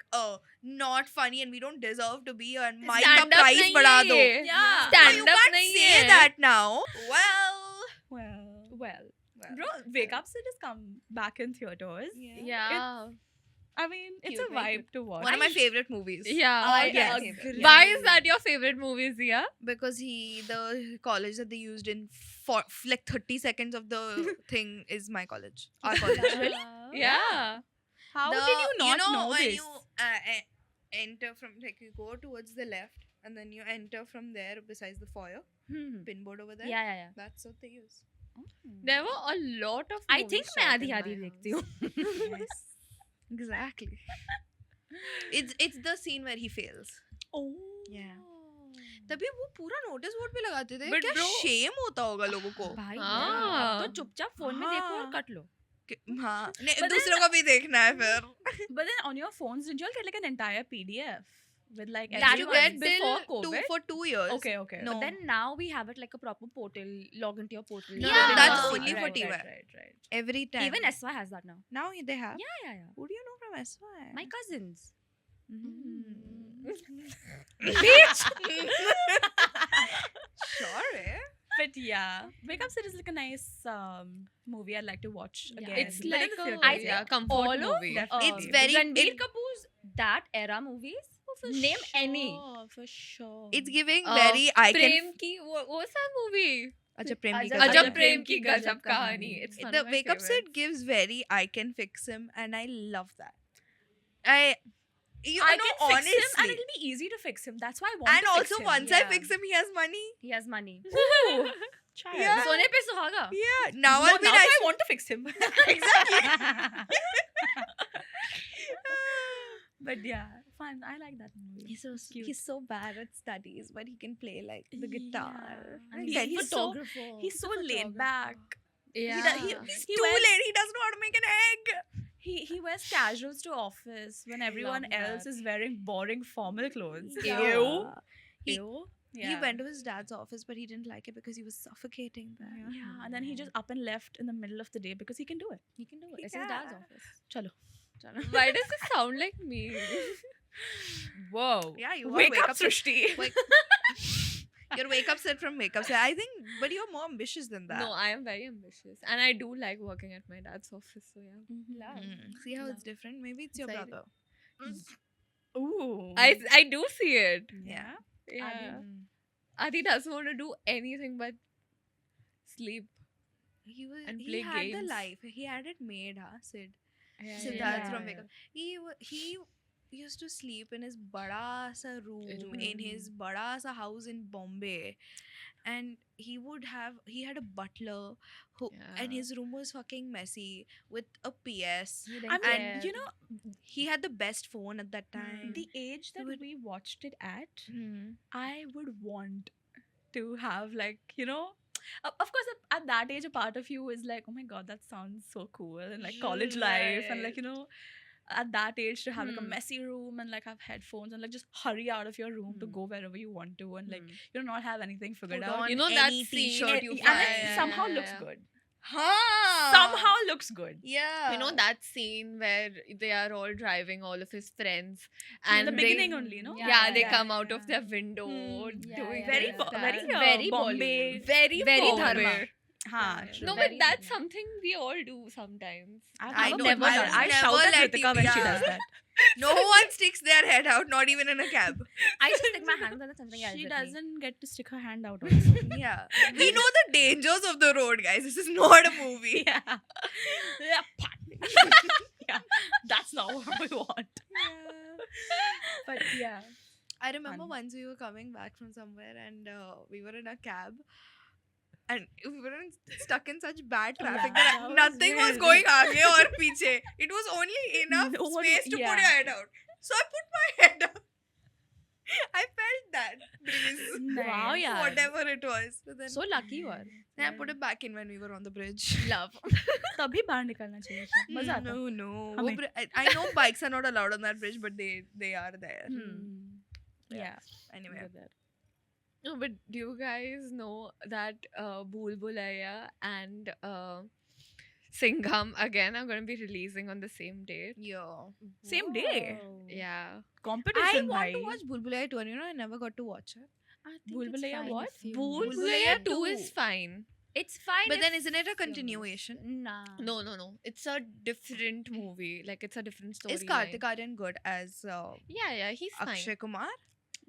not funny and we don't deserve to be here and mic ka Stand up price nahi बढ़ा hai दो. ye. Yeah. No, Stand you up can't nahi say hai. that now. Well. Well, Well. bro, Wake Up Sid has come back in theaters. Yeah. I mean, it's Cute, a very vibe to watch. One of my favorite movies. Yeah. I yes. agree. Why is that your favorite movie, Zia? Because the college that they used in for like 30 seconds of the thing is my college. Our college. Really? Yeah. How did you not know when this? you enter from like you go towards the left and then you enter from there besides the foyer pinboard over there. Yeah. That's what they use. There were a lot of I movies think मैं shot आधी in आधी my देखती house. हूँ. Yes. Exactly. It's the scene where he fails. Oh. Yeah. तभी वो पूरा notice board पे लगाते थे. But क्या bro- शेम होता होगा लोगों को. भाई हाँ. तो चुपचाप फोन में देखो और हाँ. कट लो. हाँ. नहीं, But दूसरों को भी देखना है फिर. But then on your phones, did you all get like an entire PDF with like That You everyone? get before till COVID. for 2 years. Okay, okay. No. But then now we have it like a proper portal. Log into your portal. No, Yeah, that's Ah, only for right, TY. Right. Every time. Even SY has that now. now they have. Yeah. Who do you know from SY? My cousins. Sure, eh? But yeah, Wake Up Sid is like a nice movie I'd like to watch Yeah. again. It's But in like the a theaters, yeah, comfort all of movie. Definitely. It's very- Ranbir it- Kapoor's that era movies. Name any. For sure. It's giving very icon. Prem ki what's that movie? Ajab Prem ki Ajab Gazab. Ajab Prem ki Gazab Kahani. It's one The of my Wake Up Sid favorites. gives very I can fix him, and I love that. You I know, can honestly, fix him and it'll be easy to fix him. That's why I want and to fix also him. once I yeah. fix him, he has money. He has money. Child. Yeah. Sone pe suhaga. Yeah, now No, I'll be now nice. I want to fix him. Exactly. But yeah, fun. I like that movie. Cute. He's so bad at studies, but he can play like the guitar. Yeah. And He's he's so- photographer. He's so laid back. Yeah. He's He too wears- late. He doesn't know how to make an egg. He wears casuals to office when everyone love else that. is wearing boring formal clothes. Yeah. Ew. He- Ew. He went to his dad's office, but he didn't like it because he was suffocating there. Yeah, and then he just up and left in the middle of the day because he can do it. He can do it. He It's his dad's can. office. Chalo. Why does it sound like me? Whoa. Yeah, you Wake up, Sid. Srishti. Wake- Your wake up set from Wake Up Sid. I think, but you're more ambitious than that. No, I am very ambitious. And I do like working at my dad's office. So yeah. See how it's different? Maybe it's your Excited. brother. Ooh. I do see it. Yeah. Yeah. Adi doesn't want to do anything but sleep. And He play had games. the life. He had it made, huh, Sid. Yeah, Siddharth yeah, from yeah. Wake Up. He used to sleep in his bada sa room in his bada sa house in Bombay, and he had a butler who and Yeah. his room was fucking messy with a PS. I mean, And you know, He had the best phone at that time. the age that would- we watched it at, Hmm. I would want to have like, you know, of course at that age a part of you is like, oh my god, that sounds so cool, and like college life, and like, you know, at that age to have like a messy room and like have headphones and like just hurry out of your room to go wherever you want to, and like you know, not have anything figured Put out. on You know that any scene- t-shirt you and find. it somehow looks good. Huh. Somehow looks good. Yeah. You know that scene where they are all driving, all of his friends, In and the they- beginning only, no? Yeah, they yeah, come out yeah. of their window Yeah, doing yeah, Very, yeah. this, that. very Bombay. very very Bombay. dharma. Haan, Yeah. true. No, Very but that's dharma. something we all do sometimes. I I've know, never I've done. I never shout at let Ritika it- when she yeah. does that. No one sticks their head out, not even in a cab. I just stick my hands on something else. She with me. doesn't get to stick her hand out also. Yeah. We know the dangers of the road, guys. This is not a movie. yeah. Yeah, that's not what we want. But yeah. I remember Fun. once we were coming back from somewhere and we were in a cab and we were stuck in such bad traffic Yeah, that that was nothing was really- going aage or piche. It was only enough No one- space to put yeah. your head out. So I put my head out. I felt that breeze. Wow, yeah. Whatever it was. So then So lucky you are. then I put it back in when we were on the bridge. Love. तभी बाहर निकलना चाहिए था मजा आता No. हमें. I know bikes are not allowed on that bridge, but they are there. yeah Anyway. No, but do you guys know that Bhool Bhulaiyaa and Singham Again are going to be releasing on the same day? Yeah. same day Yeah. competition I want to bhai. watch Bhool Bhulaiyaa 2 and I never got to watch it. Bhool Bhulaiyaa what? Bhool Bhool Bhulaiyaa Bhulaiyaa 2 2 is fine. It's fine. But then if isn't it a you're continuation? Nah. No. It's a different movie. Like, it's a different story. Is Kartik Aaryan good as Yeah, he's fine. Akshay Kumar?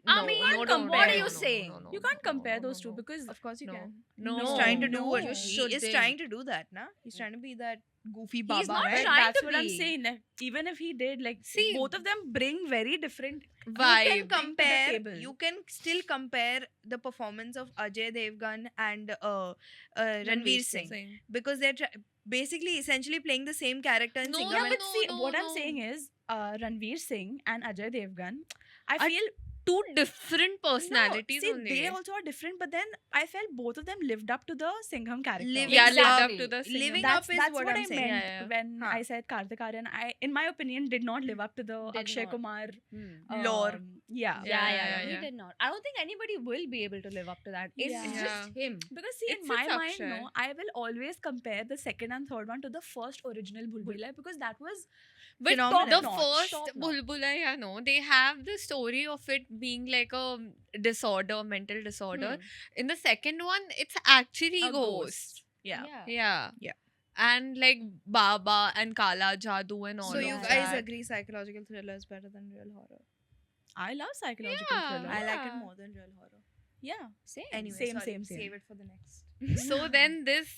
I mean, what are you saying? You can't compare those two because Of course you No. can. No. He's trying to do No, what you he is shouldn't. trying to do that, na? He's trying to be that goofy baba, not right? trying that's to what I'm be. saying. Like, even if he did, like, See, both of them bring very different. Vibe. table. You can still compare the performance of Ajay Devgan and Ranveer Singh because they're basically essentially playing the same character in No, Singham. Yeah, no, but no, see, no, what I'm no. saying is, Ranveer Singh and Ajay Devgan, I feel Two different personalities no, see, only. they also are different, but then I felt both of them lived up to the Singham character. Yeah, Exactly. lived up to the Singham. Living that's, up is that's what what I'm I saying. meant Yeah, yeah. when Huh. I said Kartik Aaryan. In my opinion, did not live up to the Did Akshay not. Kumar Lore. Yeah. Yeah. He did not. I don't think anybody will be able to live up to that. It's Yeah. just him. Because see, It's in my Akshay. mind, no, I will always compare the second and third one to the first original Bhool Bhulaiyaa because that was But Phenomenal. the Top-notch, first top-notch. Bhool Bhulaiyaa, no, they have the story of it being like a disorder, mental disorder. In the second one, it's actually a ghost. Yeah. Yeah. Yeah. And like Baba and Kala Jadoo and all So of you that. guys agree psychological thriller is better than real horror? I love psychological Yeah. thriller. I like it Yeah. more than real horror. Yeah. Same. Anyway, Same, sorry, same. Save it for the next. So then this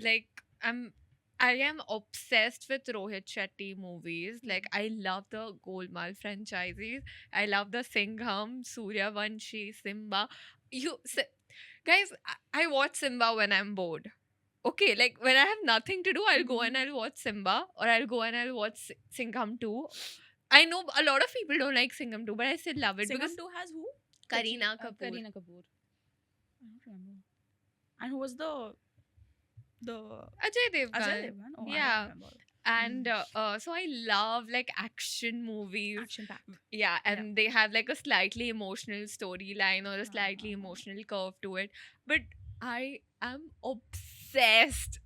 like I am obsessed with Rohit Shetty movies. Like, I love the Golmaal franchises. I love the Singham, Suryavanshi, Simba. Guys, I watch Simba when I'm bored. Okay, like when I have nothing to do, I'll go and I'll watch Simba, or I'll go and I'll watch Singham 2. I know a lot of people don't like Singham 2, but I still love it because Singham 2 has who? Kareena Kapoor. Kareena Kapoor. I don't remember. And who was the Ajay Devgan. Ajay Devgan? Oh, Yeah. I don't remember. And so I love like action movies. Action packed. Yeah, and they have like a slightly emotional storyline or a slightly emotional curve to it. But I am obsessed.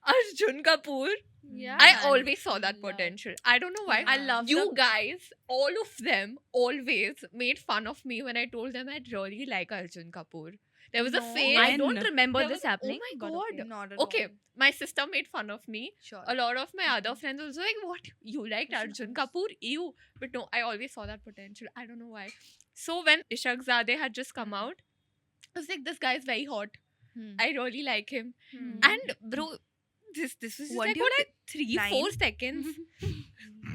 Arjun Kapoor. Yeah. I man. always saw that Love. potential. I don't know why. I love you the- guys. All of them always made fun of me when I told them I'd really like Arjun Kapoor. There was a No, phase. I don't When? remember There this was- happening. Oh my but god. okay. Not at Okay, all. my sister made fun of me. Sure. A lot of my other friends also like, what? You liked Arjun Kapoor? You. But no, I always saw that potential. I don't know why. So when Ishaq Zadeh had just come out, I was like, this guy is very hot. Hmm. I really like him. Hmm. And bro, this was just What like do you what, 3-4 seconds.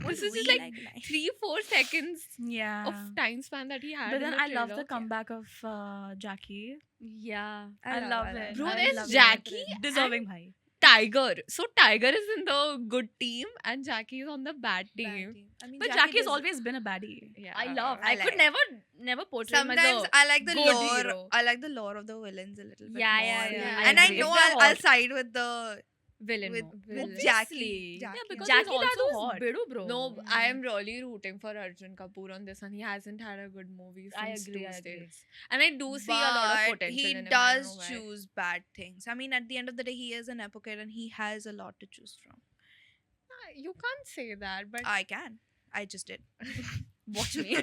This is just like 3-4 seconds Yeah. of time span that he had. But in then the I love trailer. the comeback of Jackie. Yeah. I love it. Bro, I there's love it. Jackie Deserving bhai. Tiger. So Tiger is in the good team and Jackie is on the bad team. I mean, But Jackie's always been a baddie. Yeah. I love. I I could like- never portray him as Sometimes a I like the good lore. hero. I like the lore of the villains a little bit Yeah, more. yeah, yeah. And I agree. know If they're I'll hot. side with the villain. with, more. with Obviously. Jackie. Yeah, because Jackie he's also Dadu's hot. bidu, bro. No, I am really rooting for Arjun Kapoor on this one. He hasn't had a good movie I since agree. Tuesdays. And I do see a lot of But potential he in him. I does know why. choose bad things. I mean, at the end of the day, he is an hypocrite and he has a lot to choose from. You can't say that, but I can. I just did. Watch me.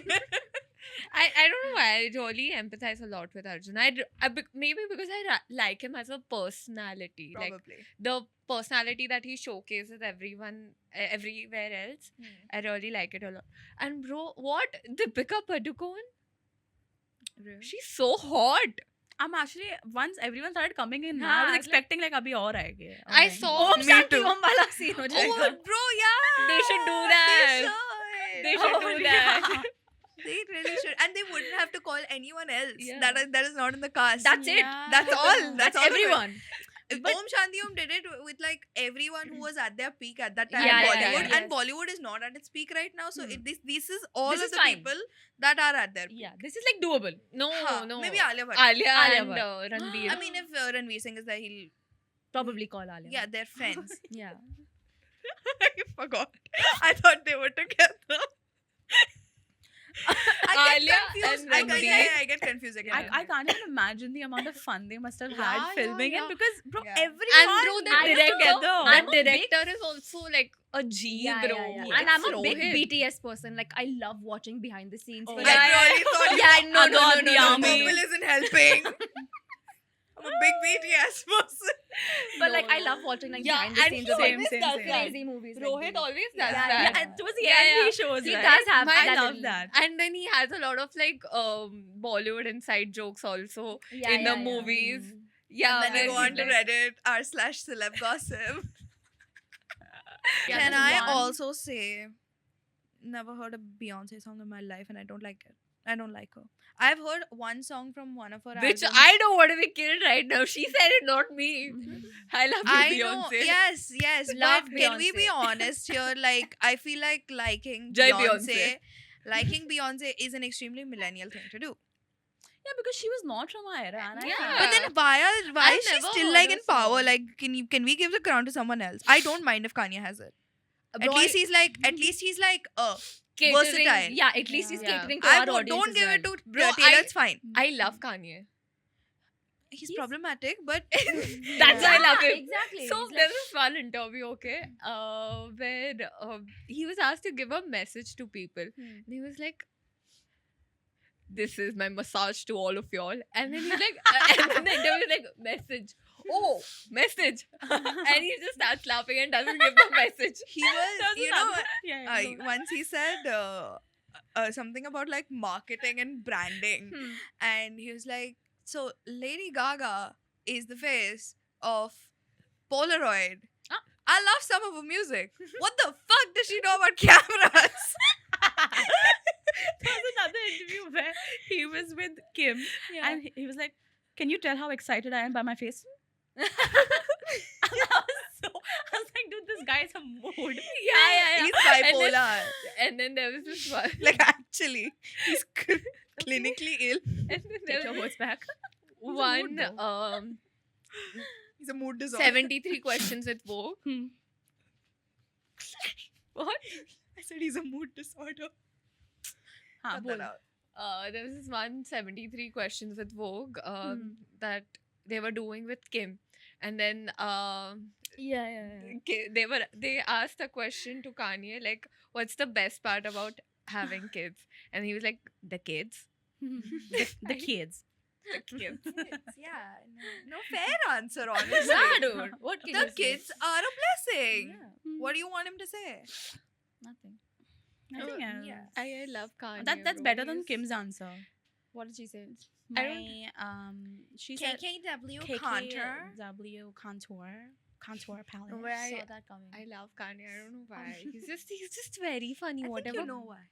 I don't know why I really empathize a lot with Arjun. Maybe because I like him as a personality, like Probably. the personality that he showcases everywhere else. I really like it a lot. And bro, what Deepika Padukone? Really? She's so hot. I'm actually once everyone started coming in, I हाँ, was like- expecting like अभी और आएंगे. I saw. Om Me Shanti too. Om वाला scene हो Oh, जाएगा. bro, yeah. They should do that. They should. They should do that. They really should. And they wouldn't have to call anyone else. Yeah. That is not in the cast. That's it. Yeah. That's all. That's all of it. everyone. Om Shanti Om did it with like everyone who was at their peak at that time Yeah, in yeah, Bollywood, yeah, and Bollywood is not at its peak right now. So this is all This of is the fine. people that are at their peak. Yeah, this is like doable. No, Huh, no. maybe Alia Bhatt. Alia Alia and Bhatt. Ranveer. I mean, if Ranveer Singh is there, he'll Probably call Alia. yeah, they're friends. Yeah. I forgot. I thought they were together. I Alia get confused. and I Ranveer. get confused again. I can't even imagine the amount of fun they must have Yeah, had filming yeah. it because bro, Yeah. everyone And bro, the acts director, together. I'm the a big- director is also like a G, Yeah, bro. yeah, yeah. It's And I'm a big Rohit. BTS person. Like I love watching behind the scenes. Oh. for I like- really thought you yeah, no, no, Adon no, the no, no, army. no. Google isn't helping. I'm a big BTS person. But like No, I no. love watching like Yeah, behind the and scenes he of like always same, does same. that. crazy movies. Rohit like always does Yeah, that. yeah. And towards the Yeah, end, yeah. he shows He right? does have I that love little- that. And then he has a lot of like Bollywood inside jokes also Yeah, in yeah, the yeah. movies. Mhm. Yeah, And then you go and on to like- Reddit r/celeb gossip. Yeah, Can there's I one- also say, never heard a Beyonce song in my life, and I don't like it. I don't like her. I've heard one song from one of her Which albums. I don't want to be killed right now. She said it, not me. I love you, I Beyonce. know, yes, Love but can we be Beyonce. honest here? Like, I feel like liking Jai Beyonce, Beyonce. liking Beyonce is an extremely millennial thing to do. Yeah, because she was not from our era. And I Yeah. think But then why I've is she never still heard like her in power? song. Like, can we give the crown to someone else? I don't mind if Kanye has it. Bro, At least he's like catering- versatile. Yeah, at least he's Yeah. catering to I our won't, audience. don't as give well. it to Bro, Taylor. It's fine. I love Kanye. He's problematic, but That's why I love him. Exactly. So He's there like- was one interview, okay, where he was asked to give a message to people. And he was like, "This is my massage to all of y'all." And then he's like, and then the interview was like, "Message." Oh, message. And he just starts laughing and doesn't give the message. he was, you know, yeah, once he said something about like marketing and branding, and he was like, "So Lady Gaga is the face of Polaroid. I love some of her music. What the fuck does she know about cameras?" There was another interview where he was with Kim and he was like, "Can you tell how excited I am by my face?" And I was like, dude, this guy is a mood. Yeah. He's And then- bipolar. And then there was this one. Like, actually, he's clinically ill. And then there Take your was words back. one He's a mood disorder. 73 questions with Vogue. What? I said he's a mood disorder. Haan, Cut bol. that out. There was this one 73 questions with Vogue that they were doing with Kim. And then they asked a question to Kanye like, what's the best part about having kids? And he was like, the kids. The kids. The kids. Yeah, no fair answer, honestly. Yeah, dude. What can The you say? kids are a blessing. Yeah. What do you want him to say? Nothing. Nothing else. yeah. I love Kanye. That's bro. better than He's- Kim's answer. What did she say? I don't- She said KKW Contour. KKW Contour palette. No, but I saw that coming. I love Kanye. I don't know why. He's just very funny. I think Whatever. you know why.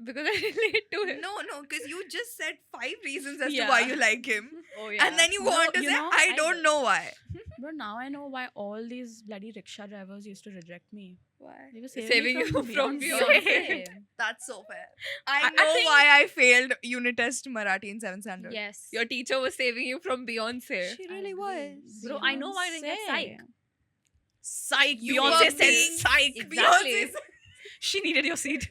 Because I relate to him. No, because you just said 5 reasons as Yeah. to why you like him. Oh yeah. And then you go No, on to you say, know, I I don't know why. But now I know why all these bloody rickshaw drivers used to reject me. Why? They were Saving you from Beyonce. Beyonce. That's so fair. I I know think- why I failed unit test Marathi in 7th standard. Yes. Your teacher was saving you from Beyonce. She really was. Bro, I know why I didn't get psych. Psych. You Beyonce were said being- psych. Exactly. Beyonce said, She needed your seat.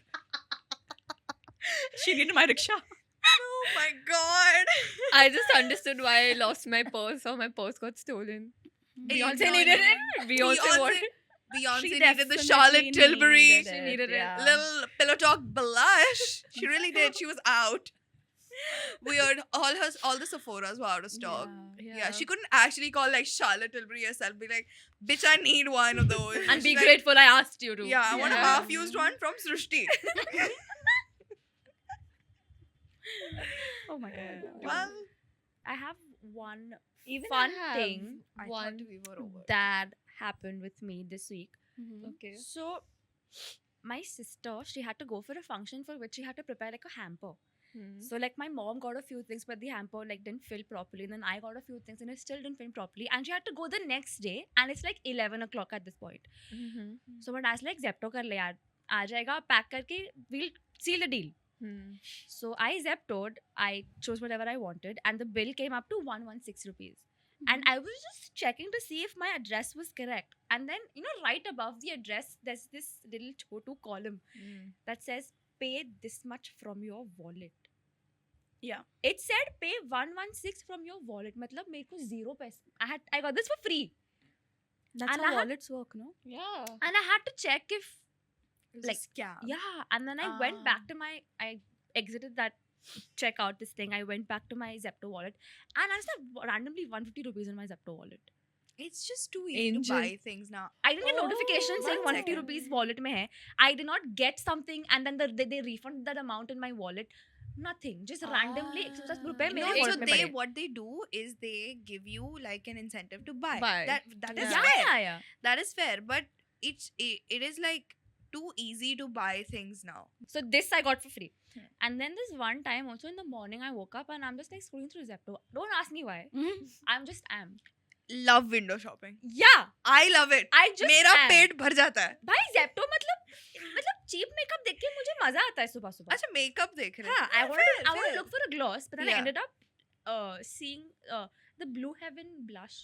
She needed my rickshaw. oh my god. I just understood why I lost my purse or my purse got stolen. Beyonce no, needed no. it. Beyonce wanted. Beyonce She needed the definitely Charlotte Tilbury needed She it, needed it. yeah. little pillow talk blush. She really did. She was out. Weird. All the Sephoras were out of stock. Yeah. She couldn't actually call like Charlotte Tilbury herself. Be like, bitch, I need one of those. And be She's like, grateful I asked you to. Yeah, I want a Yeah. half-used one from Srishti. Oh my god. Well, I have one Even fun I have thing I one. thought we were over. that happened with me this week. Okay. So, my sister, she had to go for a function for which she had to prepare like a hamper. So like my mom got a few things, but the hamper like didn't fill properly. And then I got a few things, and it still didn't fill properly. And she had to go the next day, and it's like 11 o'clock at this point. So my dad's like, Zepto kar le yaar, aa jayega, pack karke, we'll seal the deal. So I Zeptoed, I chose whatever I wanted, and the bill came up to 116 rupees. And I was just checking to see if my address was correct. And then, you know, right above the address, there's this little chotu column that says, pay this much from your wallet. Yeah. It said, pay 116 from your wallet. Matlab, mere ko zero paise. I got this for free. That's And how I had- wallets work, no? Yeah. And I had to check if, Like, like, yeah. And then I went back to I exited that checkout this thing. I went back to my Zepto wallet, and I saw randomly 150 rupees in my Zepto wallet. it's just too easy to buy things now. I didn't get notification saying 1 150 second. rupees wallet mein hai. I did not get something and then they refunded that amount in my wallet. Nothing. Just randomly 150 rupees No, mere so wallet mein pade. what they do is they give you like an incentive to buy. Buy. That is Yeah. fair. Yeah. That is fair. But it is like too easy to buy things now. So this I got for free. And then this one time also in the morning I woke up and I'm just like scrolling through Zepto. Don't ask me why. I'm just am. Love window shopping. Yeah. I love it. I just मेरा am. पेट भर जाता है. भाई Zepto मतलब cheap makeup देख के मुझे मजा आता है सुबह सुबह. अच्छा मेकअप देख रहे हाँ, I हैं. wanted to fair. look for a gloss, but then I Yeah. ended up seeing the Blue Heaven blush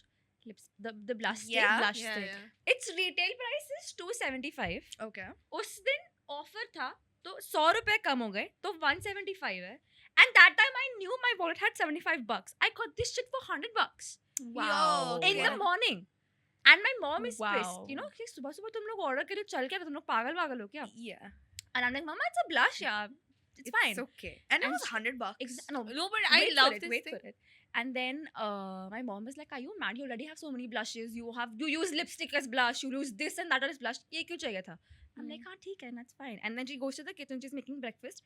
lips, the blush stick. Yeah. Blush Yeah, stick. yeah. Its retail price is 275. Okay. उस दिन offer था तो 100 रुपए कम हो गए तो 175 है. And that time I knew my wallet had $75. I got this shit for $100 Wow. in the morning. And my mom is Wow. pissed. You know, कि सुबह सुबह तुम लोग ऑर्डर करे चल क्या तुम लोग पागल हो क्या? Yeah. And I'm like, Mama, it's a blush, yeah. It's fine. It's okay. And it And was $100. No, No, but I wait love for it, this wait thing. for it. And then my mom is like, "Are you mad? You already have so many blushes. You use lipstick as blush. You use this and that as blush. ये क्यों चाहिए था?" I'm like, "हाँ ठीक है, that's fine." And then she goes to the kitchen. She's making breakfast,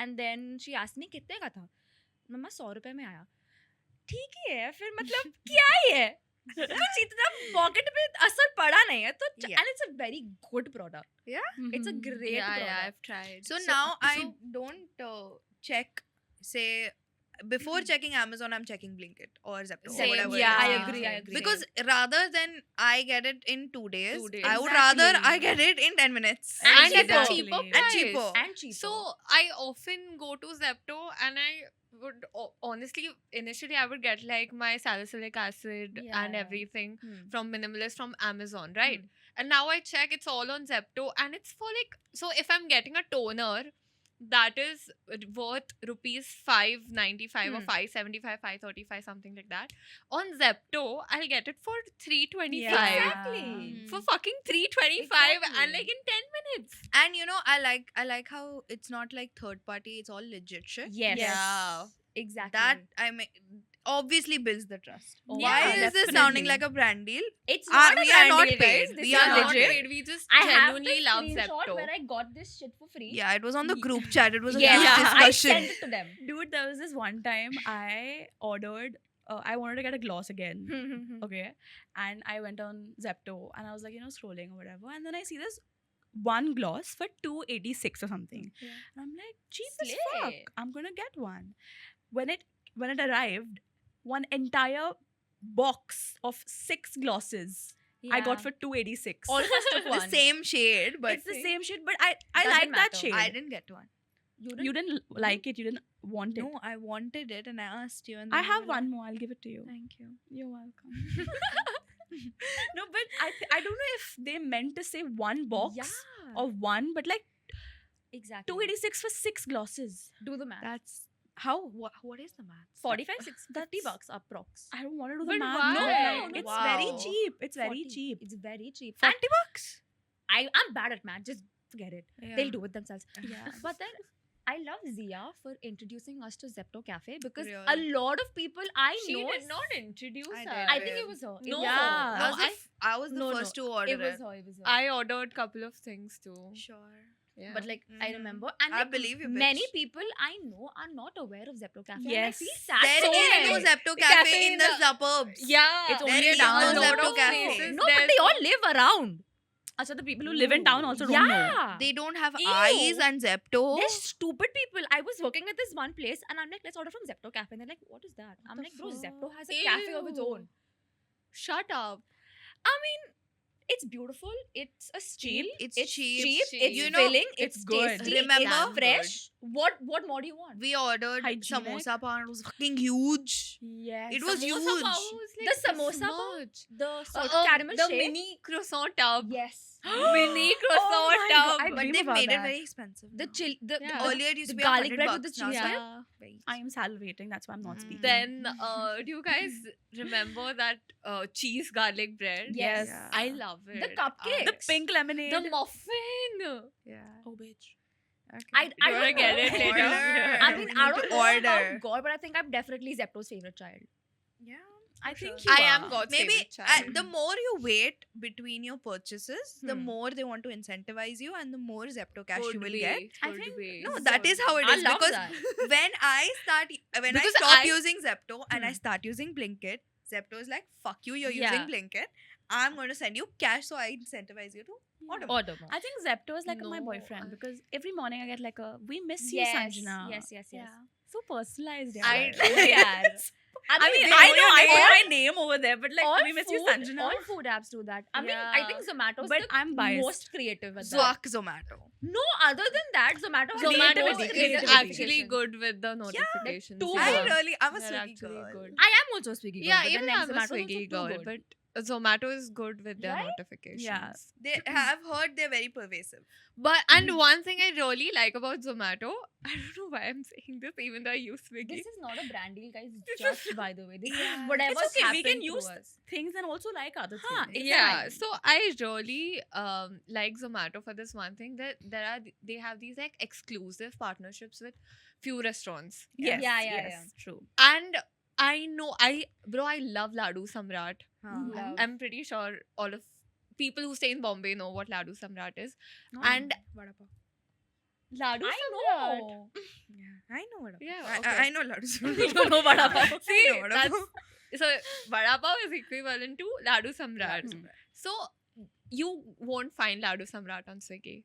and then she asked me कितने का था. मम्मा 100 रुपए में आया. ठीक ही है. फिर मतलब क्या ही है? कुछ इतना पॉकेट पे असर पड़ा नहीं है तो Yeah. and it's a very good product. It's a great Yeah, product. yeah, I've tried. So now I don't check, say, before checking Amazon, I'm checking Blinkit or Zepto or Same, whatever. Yeah, it I is. agree. I agree. Because rather than I get it in 2 days, 2 days. I would rather Exactly. I get it in 10 minutes. And cheaper. it's a cheaper Exactly. price. And cheaper. and cheaper. So I often go to Zepto and I would honestly initially I would get like my salicylic acid and Yeah. everything Hmm. from Minimalist from Amazon, right? And now I check it's all on Zepto and it's for like, so if I'm getting a toner that is worth rupees 595 or 575, 535, something like that. On Zepto, I'll get it for 325. Exactly. For fucking 325 Exactly. and like in 10 minutes. And you know, I like how it's not like third party, it's all legit shit. Yes. Yeah. Exactly. That I mean obviously builds the trust. Oh, Why yeah, is this sounding definitely. like a brand deal? it's Ah, not a we are brand not deal, paid. guys. This We is are not not legit. paid. We just I have the genuinely love screenshot Zepto. where I got this shit for free. Yeah, it was on the Ye- group chat. It was a Yeah, huge I discussion. sent it to them. Dude, there was this one time I ordered, I wanted to get a gloss again. Okay. And I went on Zepto and I was like, scrolling or whatever. And then I see this one gloss for 286 or something. Yeah. And I'm like, cheap as Slay. fuck. I'm gonna get one. When it arrived, one entire box of 6 glosses I got for 286. all of us took The one. same shade, but it's the same shit, but I Doesn't like that matter. shade. I didn't get one. You didn't like it. You didn't want it. No, I wanted it and I asked you. And I then you have were one like, more. I'll give it to you. Thank you. You're welcome. No, but I don't know if they meant to say one box Yeah. or one, but like Exactly. 286 for 6 glosses. Do the math. That's how. What is the math? 45, 50 That's- bucks approx. I don't want to do the But math. why? No, No, it's wow. very cheap. It's very 40. cheap. It's very cheap. 40 And bucks. I'm bad at math. Just forget it. They'll do it themselves. Yeah. But then I love Zia for introducing us to Zepto Cafe because Really? a lot of people I She know. did not introduce I her. did. I think it was her. It No. was Yeah. her. I was, I was the no, first no. to order It was her. It was her. I ordered couple of things too. Sure. Yeah. But like I Mhm. remember, and I like, believe you, many bitch. people I know are not aware of Zepto Cafe. Yes. And I feel sad. There for is them. no Zepto Cafe in the in the- suburbs. yeah, It's There only is down no the Zepto lot of Cafe. places No, but there's they all live around. Acha, the people who live in town also don't know. Yeah. They don't have Ew. eyes and Zepto. They're stupid people. I was working at this one place and I'm like, let's order from Zepto Cafe. And they're like, what is that? I'm the like, bro, Zepto has a fuck? cafe of its Ew. own. Shut up. I mean, it's beautiful. It's a steal. It's It's cheap. cheap. cheap. It's You know, filling. it's It's good. tasty. Remember? It's fresh. What more do you want? We ordered Hygienic. samosa pan. It was fucking huge. Yes. It was Samosa huge. pav was like The this samosa pav? much. The salted Oh, caramel the shake. mini croissant tub. Yes. Mini croissant my tub. God, I But dream they about made it that. very expensive. The now. chill. Yeah. Earlier it used the to be garlic 100 bread with bucks. the Now it's cheese. like Yeah. very I am salivating. That's why I'm not speaking. Then, do you guys remember that cheese garlic bread? Yes. Yeah. I love it. The cupcakes. The pink lemonade. The muffin. Yeah. Oh, bitch. Okay. I You don't wanna get know. it later? Order. I mean, We I need don't to know order. about God, but I think I'm definitely Zepto's favorite child. Yeah. I for think sure. you I am are. God's Maybe favorite child. the more you wait between your purchases, the Hmm. more they want to incentivize you, and the more Zepto cash you Could will be, get. I could think- be. No, that is how it I is. love Because that. when I Because stop I- using Zepto and I Hmm. start using Blinkit, Zepto is like, fuck you, you're Yeah. using Blinkit. I'm going to send you cash, so I incentivize you to order. more. Order more. I think Zepto is like my No, boyfriend I- because every morning I get like a "We miss you, Yes, Sanjana." yes, yes, yes. Yeah. So personalized. I- Yeah. I mean, they I know know your I name. put my name over there, but like all "We miss you, food, Sanjana." all food apps do that. I mean, I Yeah. think Zomato's But the I'm biased. most creative at that. Fuck Zomato. No, other than that, Zomato has the Zomato most Creativity. is creative actually applications. good with the notifications. too I'm good. a They're Swiggy actually girl. good. I am also a Swiggy girl. Yeah, but even then I'm a Zomato's also Swiggy too girl, good. but Zomato is good with their Right? notifications. Yeah. They have heard they're very pervasive. But and one thing I really like about Zomato, I don't know why I'm saying this, even though I use Swiggy. This is not a brand deal, guys. This Just is- by the way, this Yeah. is whatever's It's okay, we happened can to use us. things and also like other Huh, things. Yeah, Exactly. so I really like Zomato for this one thing that they have these like exclusive partnerships with few restaurants, Yes, Yeah, yes, true. and I know I love Ladu Samrat. Love. I'm pretty sure all of people who stay in Bombay know what Ladu Samrat is, No. and Vada pav. Ladu I Samrat. know. Yeah, I know vada pav. Yeah, I okay. know Ladu You don't know Vada Pav. See, I know vada that's pav. so Vada Pav is equivalent to Ladu Samrat. Ladu So you won't find Ladu Samrat on Swiggy.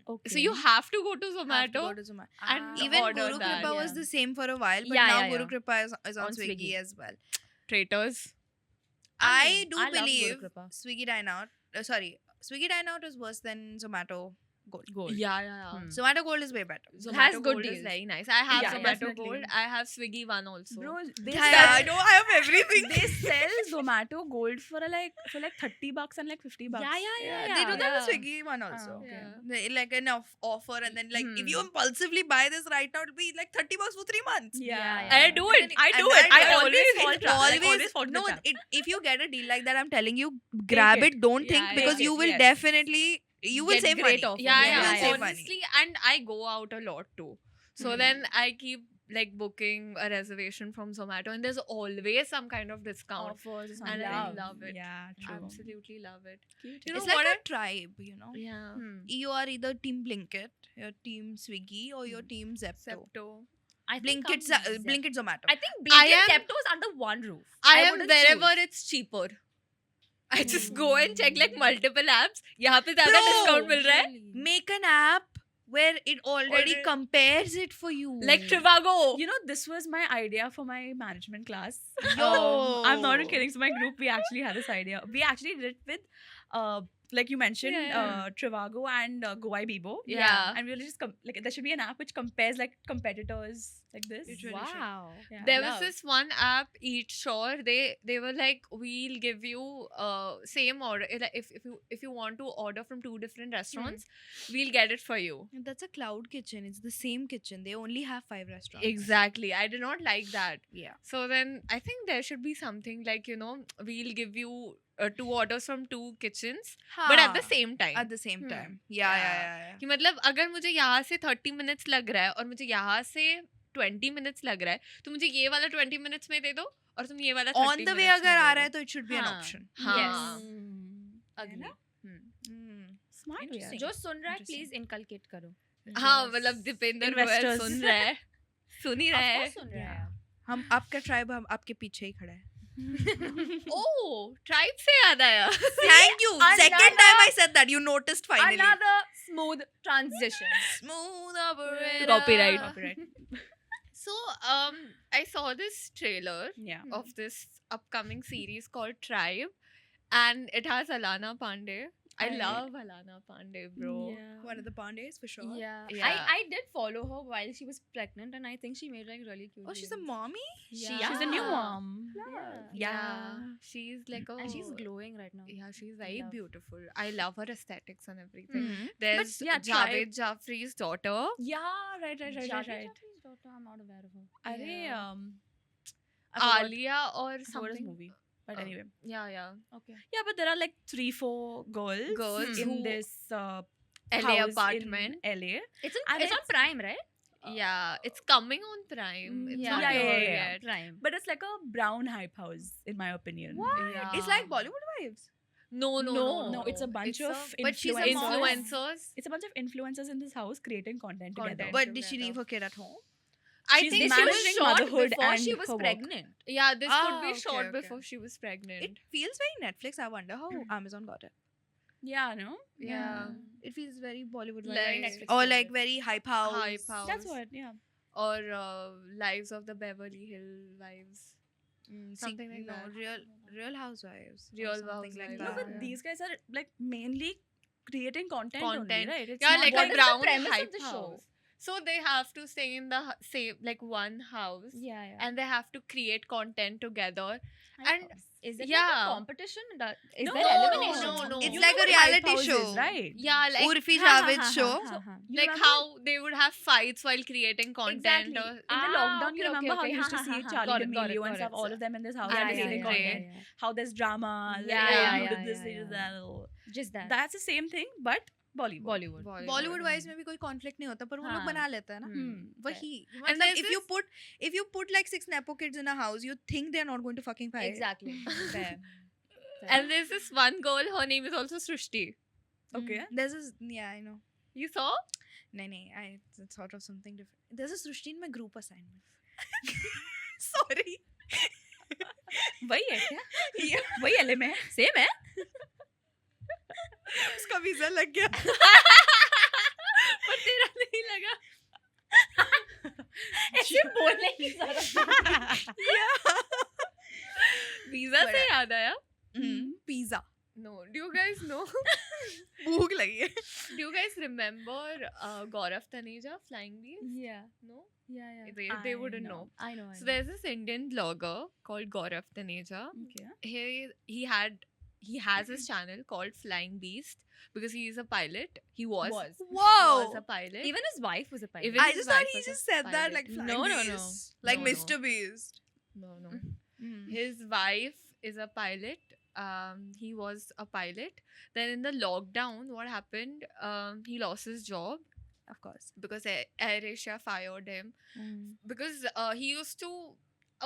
Okay. So you have to go to Have to Zomato. go to Zomato. and Even order Guru that. Kripa was Yeah. the same for a while, but Yeah, now yeah, Guru yeah. Kripa is on On Swiggy Swiggy. as well. Traitors. I do I love Guru believe Kripa. Swiggy Dine Out. Swiggy Dine Out is worse than Zomato Gold. Gold. Yeah. Zomato Gold is way better. Zomato Has good Gold is deals. very nice. I have Yeah, Zomato definitely. Gold. I have Swiggy one also. Bro, they Yeah, I sell, know. I have everything. they sell Zomato Gold for like $30 and like $50. Yeah, they do that with Swiggy one also. okay. Yeah. Like an offer, and then like if you Hmm. impulsively buy this right now, it'll be like $30 for 3 months. Yeah. I do it. I do it. I always fall it trap. I always fall to the no. trap. If you get a deal like that, I'm telling you, grab it. it. Don't think Yeah, because take you it, will yes. definitely will Get save great money. offer. Yeah, You yeah. will save money. Honestly, and I go out a lot too. So then I keep like booking a reservation from Zomato, and there's always some kind of discount. Offers And I love it. Yeah, true. Absolutely love it. Cute. You know It's what? like a tribe, you know. Yeah. You are either team Blinkit, your team Swiggy, or your team Zepto. Zepto. I think Blinkit, I'm Zep- Blinkit Zomato. I think I Blinkit am- Zepto is under one roof. I am wouldn't wherever choose. it's cheaper. I just go and check like multiple apps. यहाँ पे ज़्यादा discount मिल रहा है. Make an app where it already Already- compares it for you. Like Trivago. You know, this was my idea for my management class. Yo. I'm not even kidding. So my group, we actually had this idea. We actually did it with, like you mentioned, Yeah. Trivago and Goai Bibo. Yeah. And we really just like there should be an app which compares like competitors like this. It really should. Wow. Yeah. There was Love. this one app, Eat Sure. They were like, we'll give you same order. Like, if you want to order from 2 different restaurants, we'll get it for you. That's a cloud kitchen. It's the same kitchen. They only have 5 restaurants. Exactly. I did not like that. Yeah. So then I think there should be something like, we'll give you 2 orders from 2 kitchens, but at the same time. At the same time. Yeah. कि मतलब अगर मुझे यहाँ से 30 minutes लग रहा है और मुझे यहाँ से 20 minutes लग रहा है तो मुझे ये वाला 20 minutes में दे दो और तुम ये वाला 30 On the way minutes अगर में आ दे रहा है दो. तो it should be an हाँ. option. हाँ. Agree. ना? Smart. Interesting. जो सुन रहा है Interesting. प्लीज इनकलकेट करो. हाँ मतलब दीपेंद्र गोयल Investors. सुन रहा है सुन ही रहा Of है course सुन रहा है. हम आपका ट्राइब हम आपके पीछे ही खड़ा है. Oh, tribe से याद आया. Thank you. Second time I said that. You noticed finally. Another smooth transition. Smooth operator. Copyright. So, I saw this trailer Yeah. of this upcoming series called Tribe, and it has Alana Pandey. I Right. love Alana Pandey, bro. One of the Pandays for sure. Yeah. Yeah. I did follow her while she was pregnant, and I think she made like really cute. Oh, she's a videos. mommy? She's a new Yeah. mom. Yeah. She's like a. And she's glowing right now. Yeah, she's very Love. beautiful. I love her aesthetics and everything. Mhm. There's yeah, Javed Jaffrey's daughter. Yeah, right. Javed Jaffrey's daughter, I'm not aware of her. Arey, Yeah. I forgot Alia or what is something. movie. But Oh. anyway. Yeah. Okay. Yeah, but there are like 3-4 girls, Girls in who- this LA house apartment. in LA. It's And on Prime, right? Yeah, it's coming on Prime. It's Yeah. not Yeah, here yeah. yet. Prime. But it's like a brown hype house, in my opinion. Yeah. It's like Bollywood vibes. No, it's a bunch of but she's a influencers. influencers. It's a bunch of influencers in this house creating content together. Content. But did she together. leave her kid at home? I She's think This she was managing shot motherhood before and she was her work. pregnant. Yeah, this could be Okay, shot okay. before she was pregnant. It feels very Netflix. I wonder how Amazon got it. Yeah, no? Yeah. It feels very Bollywood Like- vibes. Netflix Or vibes. like very hype house. Hype house. That's what, yeah. Or Lives of the Beverly Hill Wives. Something like no, that. Real housewives. or Real something Housewives, like No, that. but yeah. these guys are like mainly creating content only, Content. right? It's Yeah, not like what a is the brown premise of hype the show? house. So they have to stay in the same like one house, Yeah. and they have to create content together. And and- is it like yeah. a competition? Is No, there no, elimination? no. It's You like know a what hype reality house show. is, right? Yeah, like Urfi Ha, ha, Javed ha, show. ha, ha. You like remember- how they would have fights while creating content. Exactly. Or, In the lockdown, you okay, remember how okay. you used to Ha, ha, see ha. Charlie Got it, got it, D'Amelio and got stuff, it. all of them in this house Yeah, and yeah, creating yeah, content. yeah. How there's drama, like, Yeah, oh, yeah, you yeah, did this, yeah, you did yeah. that. Just that. That's the same thing, but Bollywood. Bollywood wise में भी कोई conflict नहीं होता पर वो लोग हाँ. बना लेते हैं ना वही And मतलब there's if you put like 6 nepo kids in a house you think they're not going to fucking fight. Exactly. Fair. And there's this one girl, her name is also Srishti. Okay. There's this yeah I know. You saw? नहीं I thought of something different. There's a Srishti in my group assignment. Sorry. वही है क्या? Yeah. वही LA में है? Same है? उसका visa लग गया. पर तेरा नहीं लगा. ऐसे बोलने की जरूरत वीजा से याद आया. Pizza. No, do you guys know? भूख लगी है. Do you guys remember Gaurav Taneja, Flying Bees? Yeah. No, Yeah. they wouldn't know. I know. So there's this Indian blogger called Gaurav Taneja. Okay. He has his channel called Flying Beast because he is a pilot. He was Wow. a pilot. Even his wife was a pilot. Even I his just thought wife he was a just said that pilot. like Flying No. Beast. Like No. Mr. Beast. No. His wife is a pilot. He was a pilot. Then in the lockdown, what happened? He lost his job Of course. because AirAsia fired him. Because he used to.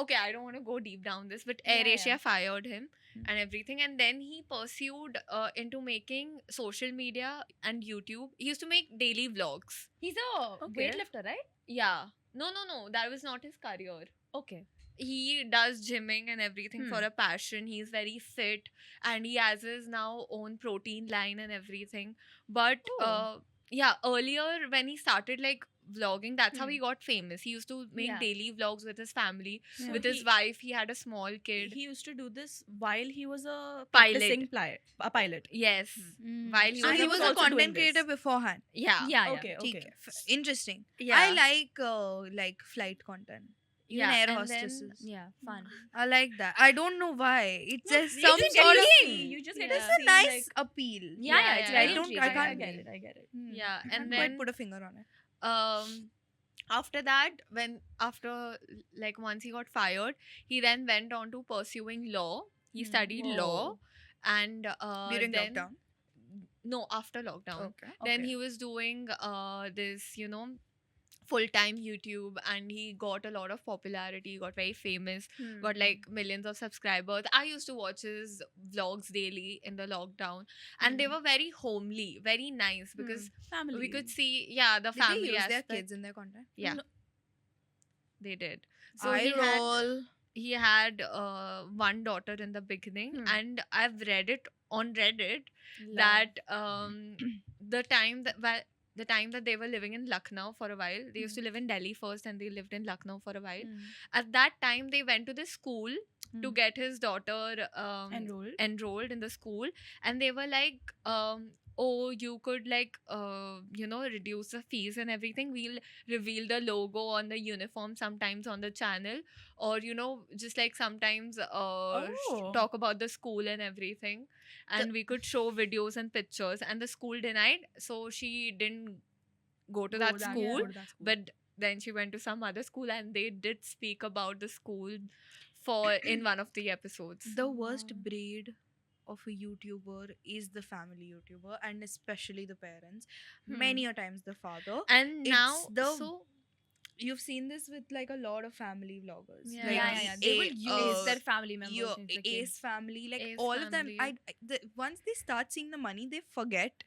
Okay, I don't want to go deep down this, but Yeah, AirAsia yeah. fired him and everything, and then he pursued into making social media and YouTube. He used to make daily vlogs. He's a Okay. weightlifter, right? Yeah. No. That was not his career. Okay. He does gymming and everything for a passion. He's very fit and he has his now own protein line and everything. But Oh. earlier when he started like vlogging, that's how he got famous. He used to make Yeah. daily vlogs with his family, Yeah. with his wife. He had a small kid. He used to do this while he was a Pilot. practicing pilot. Yes. While he So was he a was a also doing content this. creator beforehand. Yeah. Yeah. Okay. ठीक है. Interesting. Yeah. I like flight content. Even Yeah, air and hostesses. Yeah. Fun. I like that. I don't know why. It's just You some just sort get of. to see. You just get to It's a see, nice like, appeal. Yeah. It's yeah, very I don't- I intriguing. can't get it. I get it. Yeah. I And can't then quite put a finger on it. after that, after like once he got fired, he then went on to pursuing law. He studied law, and During then, lockdown. No, after lockdown. Okay. Then Okay. he was doing this, full-time YouTube, and he got a lot of popularity. He got very famous. Got like millions of subscribers. I used to watch his vlogs daily in the lockdown, and they were very homely, very nice because Family. we could see, the Did family they use their aspect. kids in their content? Yeah, No. they did. So I he had, roll. he had one daughter in the beginning, and I've read it on Reddit that the time that the time that they were living in Lucknow for a while, they used to live in Delhi first, and they lived in Lucknow for a while. At that time, they went to the school to get his daughter enrolled in the school, and they were like, oh, you could like reduce the fees and everything. We'll reveal the logo on the uniform sometimes on the channel, or just like sometimes talk about the school and everything, and we could show videos and pictures. And the school denied, so she didn't go to that school. But then she went to some other school, and they did speak about the school in one of the episodes. The worst breed of a YouTuber is the family YouTuber, and especially the parents. Many a times the father. And now you've seen this with like a lot of family vloggers. Yeah. They will use their family members. Your into the Ace family, like Ace all of them. family. Once they start seeing the money, they forget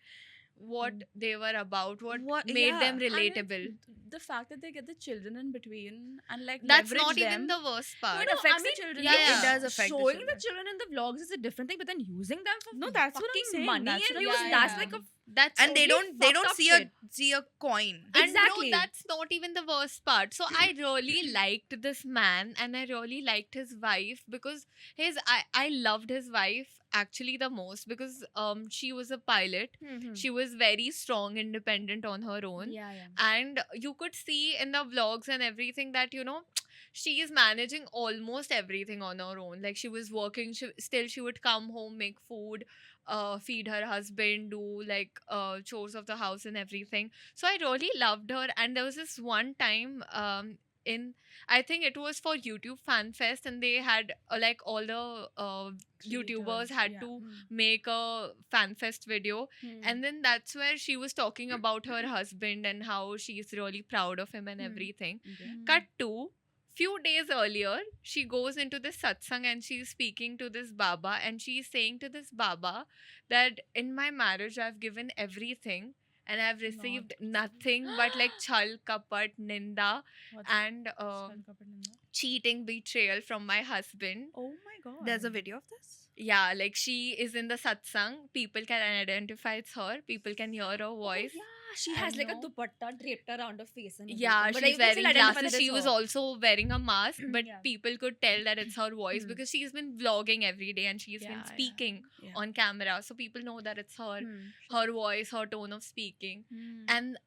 what they were about, what What- made yeah. them And relatable. the fact that they get the children in between and like That's leverage not them. even the worst part. it affects the children. yeah. It does affect the Showing children. the children in the vlogs is a different thing, but then using them for No, that's what I'm fucking saying. money That's and what views, I'm that's saying. like a That's And they totally don't fucked up see shit. a coin. And Exactly. no, that's not even the worst part. So I really liked this man, and I really liked his wife, because I loved his wife actually the most, because she was a pilot. She was very strong, independent on her own. yeah. And you could see in the vlogs and everything that she is managing almost everything on her own. Like, she was working, she would come home, make food, feed her husband, do like chores of the house and everything. So I really loved her. And there was this one time in, I think it was for YouTube Fan Fest, and they had like all the YouTubers had yeah. to make a fan fest video. And then that's where she was talking about her husband and how she's really proud of him and everything. Cut to few days earlier, she goes into this satsang and she's speaking to this Baba, and she's saying to this Baba that in my marriage I've given everything and I've received nothing but like chal, kapat, ninda, What's and Shalkapat? cheating, betrayal from my husband. Oh my god. There's a video of this. Yeah, like she is in the satsang. People can identify it's her. People can hear her voice. Yeah, she I has like a know. dupatta draped around her face and Yeah, everything. But she's you can still wearing identify glasses. that She it's was her. also wearing a mask, but Yeah. people could tell that it's her voice because she's been vlogging every day and she's been speaking Yeah. on camera. So people know that it's her, her voice, her tone of speaking. And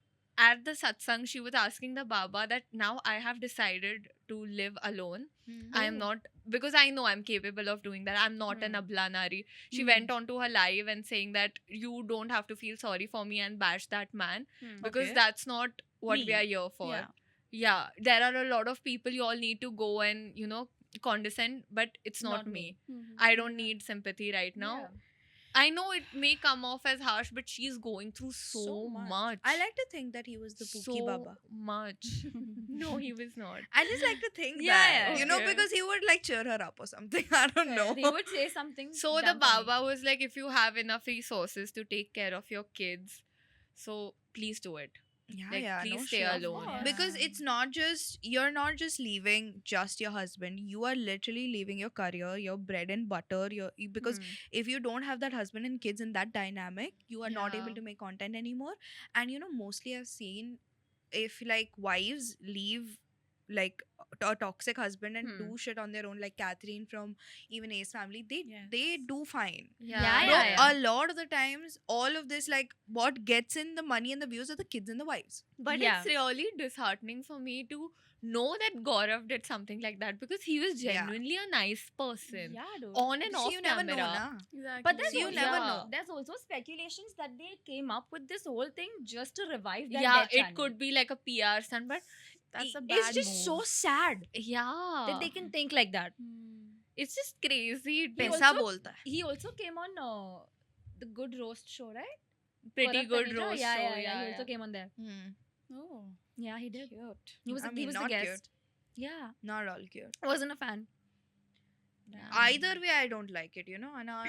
at the satsang, she was asking the Baba that now I have decided to live alone. I am not, because I know I'm capable of doing that. I'm not an Abla Nari. She went on to her live and saying that you don't have to feel sorry for me and bash that man, because Okay. that's not what we Me. are here for. Yeah. Yeah, there are a lot of people you all need to go and, condescend, but it's not me. I don't need sympathy right now. I know it may come off as harsh, but she's going through so much. I like to think that he was the Pookie so Baba. much. No, he was not. I just like to think Yeah, that, yeah, okay. because he would like cheer her up or something. I don't know. He would say something. So the damn funny. Baba was like, if you have enough resources to take care of your kids, so please do it. Yeah, Like, please no, stay sure. alone. course. Because it's not just, you're not just leaving just your husband, you are literally leaving your career, your bread and butter, because if you don't have that husband and kids in that dynamic, you are not able Yeah. to make content anymore. And mostly I've seen, if like wives leave like a toxic husband and do shit on their own, like Catherine from even Ace family, they do fine. Yeah. But a lot of the times, all of this, like what gets in the money and the views are the kids and the wives. But Yeah. it's really disheartening for me to know that Gaurav did something like that, because he was Yeah. genuinely a nice person. Yeah, dude. On and So off you never camera. know, na? Exactly. But there's You also, never Yeah. know. There's also speculations that they came up with this whole thing just to revive their Yeah, dead it channel. could be like a PR stunt, but That's a It's bad just move. so sad yeah, that they can think like that. it's just crazy. पैसा also- बोलता है. He also came on the Good Roast show, right? Pretty Gaurav good Taneja? roast yeah, show. Yeah, he also came on there. Oh, Yeah, he did. cute. He was, I he mean, was not the guest. cute. Yeah, Not all cute. I wasn't a fan. Either way, I don't like it, you know. And now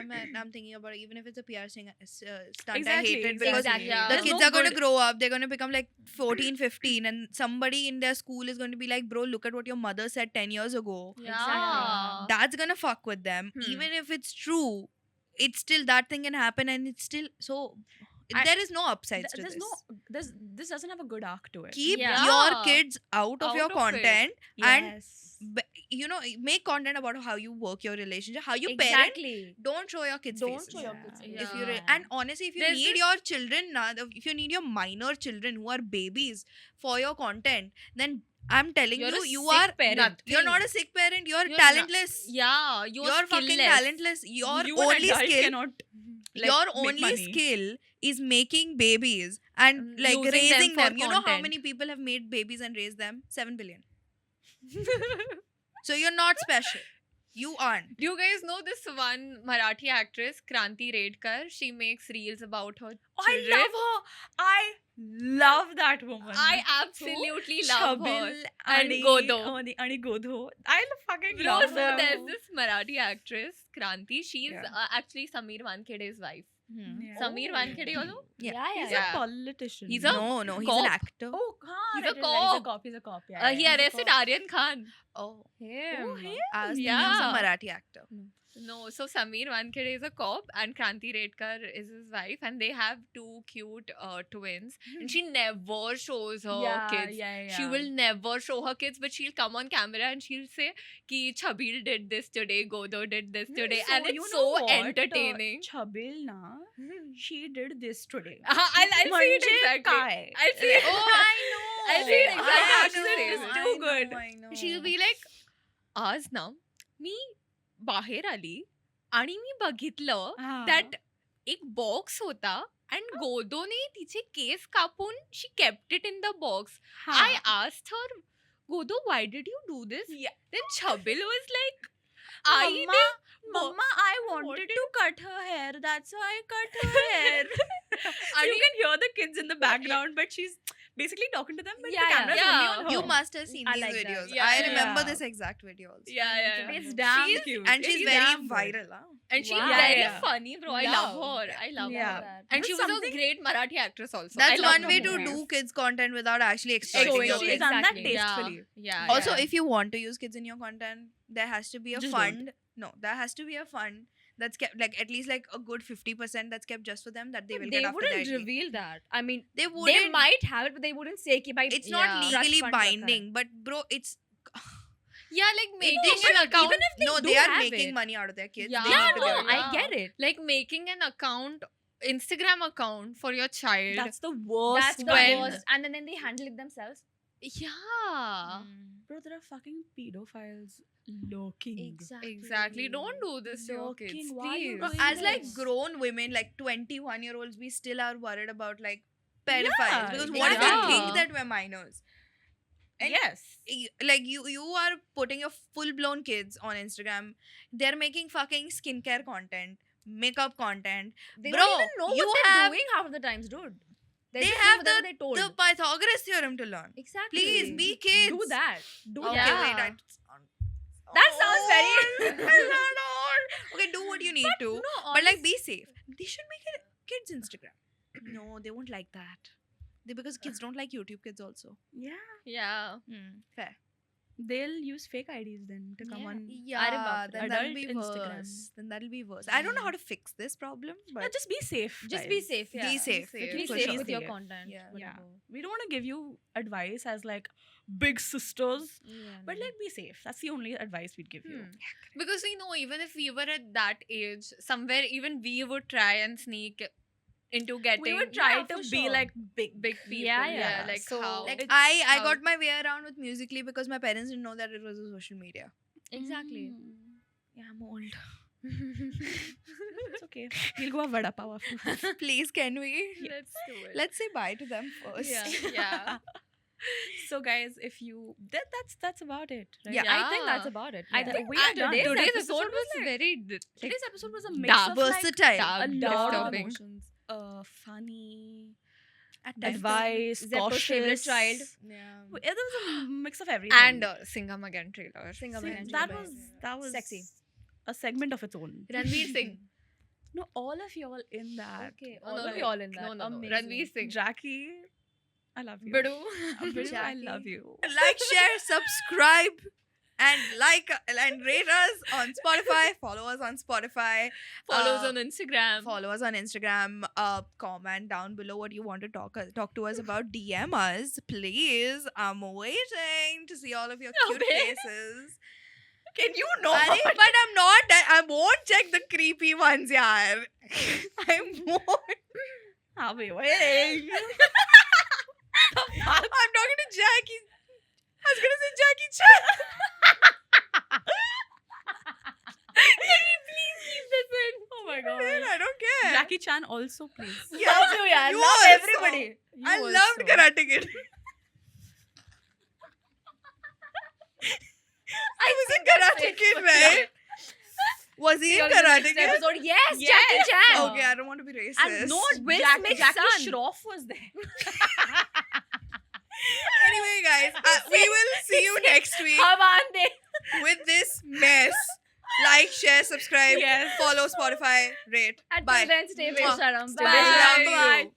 I'm thinking about it, even if it's a PR stunt, I Exactly, hate it because exactly. Yeah. the There's kids no are going to good- grow up. They're going to become like 14, 15, and somebody in their school is going to be like, bro, look at what your mother said 10 years ago. Yeah. That's going to fuck with them. Even if it's true, it's still that thing can happen, and it's still so. I- There is no upsides to There's this. this doesn't have a good arc to it. Keep Yeah. your kids out of Out your of it. content, and Yes. you know, make content about how you work your relationship, how you parent. Exactly. Don't show your kids Don't faces. show your Yeah. kids. Yeah. If you and honestly, if you There's need this- your children now, if you need your minor children who are babies for your content, then I'm telling You're a you sick are parent. you're not a sick parent. You're You're talentless. Yeah, You're fucking skillless. talentless. Your You an only adult skill, cannot like, your make only money. skill is making babies and And like using them raising for them. You know how content. many people have made babies and raised them? 7 billion. So you're not special. You aren't. Do you guys know this one Marathi actress, Kranti Redkar? She makes reels about her Oh, I children. love her. I love that woman. I absolutely love her. Chabil And Godo. Ani Godo. I fucking Bro, love so them. there's this Marathi actress, Kranti. She's Yeah. actually Samir Wankede's wife. Yeah. Samir Wankhede, you know? Yeah. He's Yeah. a politician. He's a No, he's cop. an actor. Oh, He's a He's a cop. cop. He's a cop. Yeah, He yeah. arrested Aryan Khan. Oh, Him. Oh, him? I was thinking Yeah. some Marathi actor. No, so Samir Wankhede is a cop and Kranti Redkar is his wife, and they have two cute twins. And she never shows her Yeah, kids. yeah, yeah. She will never show her kids, but she'll come on camera and she'll say ki Chabil did this today, Godo did this today, and you it's know so what? entertaining. Chabil na, she did this today. I'll see it Manje exactly. काय? I'll see it. Oh, I know. I see it exactly how I she know, says it. I Too know, good. I know. She'll be like, आज ना मी बाहेर आली आणि मी बघितलं Ah. that एक box होता and गोदोने तिचे केस कापून she kept it in the box. हाँ. I asked her, Godo, why did you do this? Yeah. Then Chabil was like, Mama, I wanted to cut her hair. That's why I cut her hair. So you can hear the kids in the background, but she's basically talking to them. But Yeah, the camera's yeah. only on her. You must have seen I these like that. videos. Yeah, I yeah. remember Yeah. this exact video also. yeah. It's damn She's- cute. And she's It's very damn good. viral. Huh? And she's Wow. very Yeah. funny, bro. I love her. I love Yeah. her. And she But was a something- great Marathi actress also. I That's love one her way to movies. do kids content without actually exploiting Showing your your She's kids. done that Exactly. tastefully. Yeah. Also, yeah. if you want to use kids in your content, there has to be a Just fund. No, there has to be a fund that's kept, like at least like a good 50% that's kept just for them that they will They get after wouldn't that. reveal that. I mean, They they wouldn't. might have it, but they wouldn't say ki bhai, It's not Yeah. trust legally fund rakha hai. binding, but bro, it's Yeah, like they making should an account. even if they no, do they are have making it. money out of their kids. Yeah, They Yeah, need to no, get it. I get it. Like making an account, Instagram account for your child. That's the worst. That's the when- worst. And then they handle it themselves. yeah. Bro, there are fucking pedophiles lurking. Exactly. Don't do this to your kids, Looking, why you please. doing As like Yes. grown women, like 21-year-olds, we still are worried about like pedophiles Yeah, because what if they exactly. think that we're minors? And Yes. Like you are putting your full blown kids on Instagram. They're making fucking skincare content, makeup content. They Bro, don't even know you what they're have- doing half of the times, dude. They just have do whatever they told. The Pythagoras theorem to learn. Exactly. Please be kids. Do that. Do Okay, that. wait. That sounds very- It's not old. Okay, do what you need to. No, But like, be safe. They should make it kids Instagram. No, they won't like that. Because kids don't like YouTube kids also. Yeah. Yeah. Fair. They'll use fake IDs then to come on. Yeah, then that'll be adult Instagram. worse. Then that'll be worse. I don't know how to fix this problem, Yeah, but just be safe. Just guys. be safe. Yeah. be safe. Be for safe sure. with your Safe. content. Yeah. Yeah. whatever. We don't want to give you advice as like big sisters, but no. like be safe. That's the only advice we'd give you. Because we know even if we were at that age, somewhere even we would try and sneak into getting We would try Yeah, to for be sure. like big. big people. Yeah. Like So, how Like It's I how- got my way around with Musically because my parents didn't know that it was a social media. Exactly. Yeah, I'm old. It's okay. We'll go have vada pav after. Please, can we? let's do it. Let's say bye to them first. Yeah. So guys, if you that's about it. Right? Yeah. I think that's about it. I Yeah. think We are done. Today's episode episode was like- very Today's episode was a mix dark, of like Versatile. dark, a lot of disturbing. emotions. Funny, At times. advice, Zepto's favorite cautious. child. Yeah. There was a mix of everything. and Singham Again trailer. Singham See, Again that trailer. was Sexy. a segment of its own. Ranveer Singh. No, all of y'all in that. Okay, Oh, all no, of no. y'all in that. No, no, no. Amazing. Ranveer Singh. Jackie, I love you. Bidu. Bidu, I Jackie. love you. Like, share, subscribe, and like and rate us on Spotify. Follow us on Spotify. Follow us on Instagram. Follow us on Instagram. Comment down below what you want to talk to us about. DM us, please. I'm waiting to see all of your cute faces. Can you know? Arey, but I'm not. I won't check the creepy ones, yaar. I won't. I'll be waiting. I'm talking to Jackie. I was gonna say Jackie Chan. Can we please keep this in? Oh my god. Man, I don't care. Jackie Chan also, please. Yeah, Love you, yeah. you Love also. everybody. I You loved also. Karate Kid. I was in Karate Kid, right? Was he in Karate Kid? Episode. Yes, Yes. Jackie Chan. Okay, I don't want to be racist. And no, Will Smith's Jackie son. Shroff was there. Anyway, guys, we will see you next week Havande. with this mess. Like, share, subscribe, Yes. follow Spotify, rate. Until Bye. then, stay Mwah. Besharam. Stay Bye. Besharam. Bye.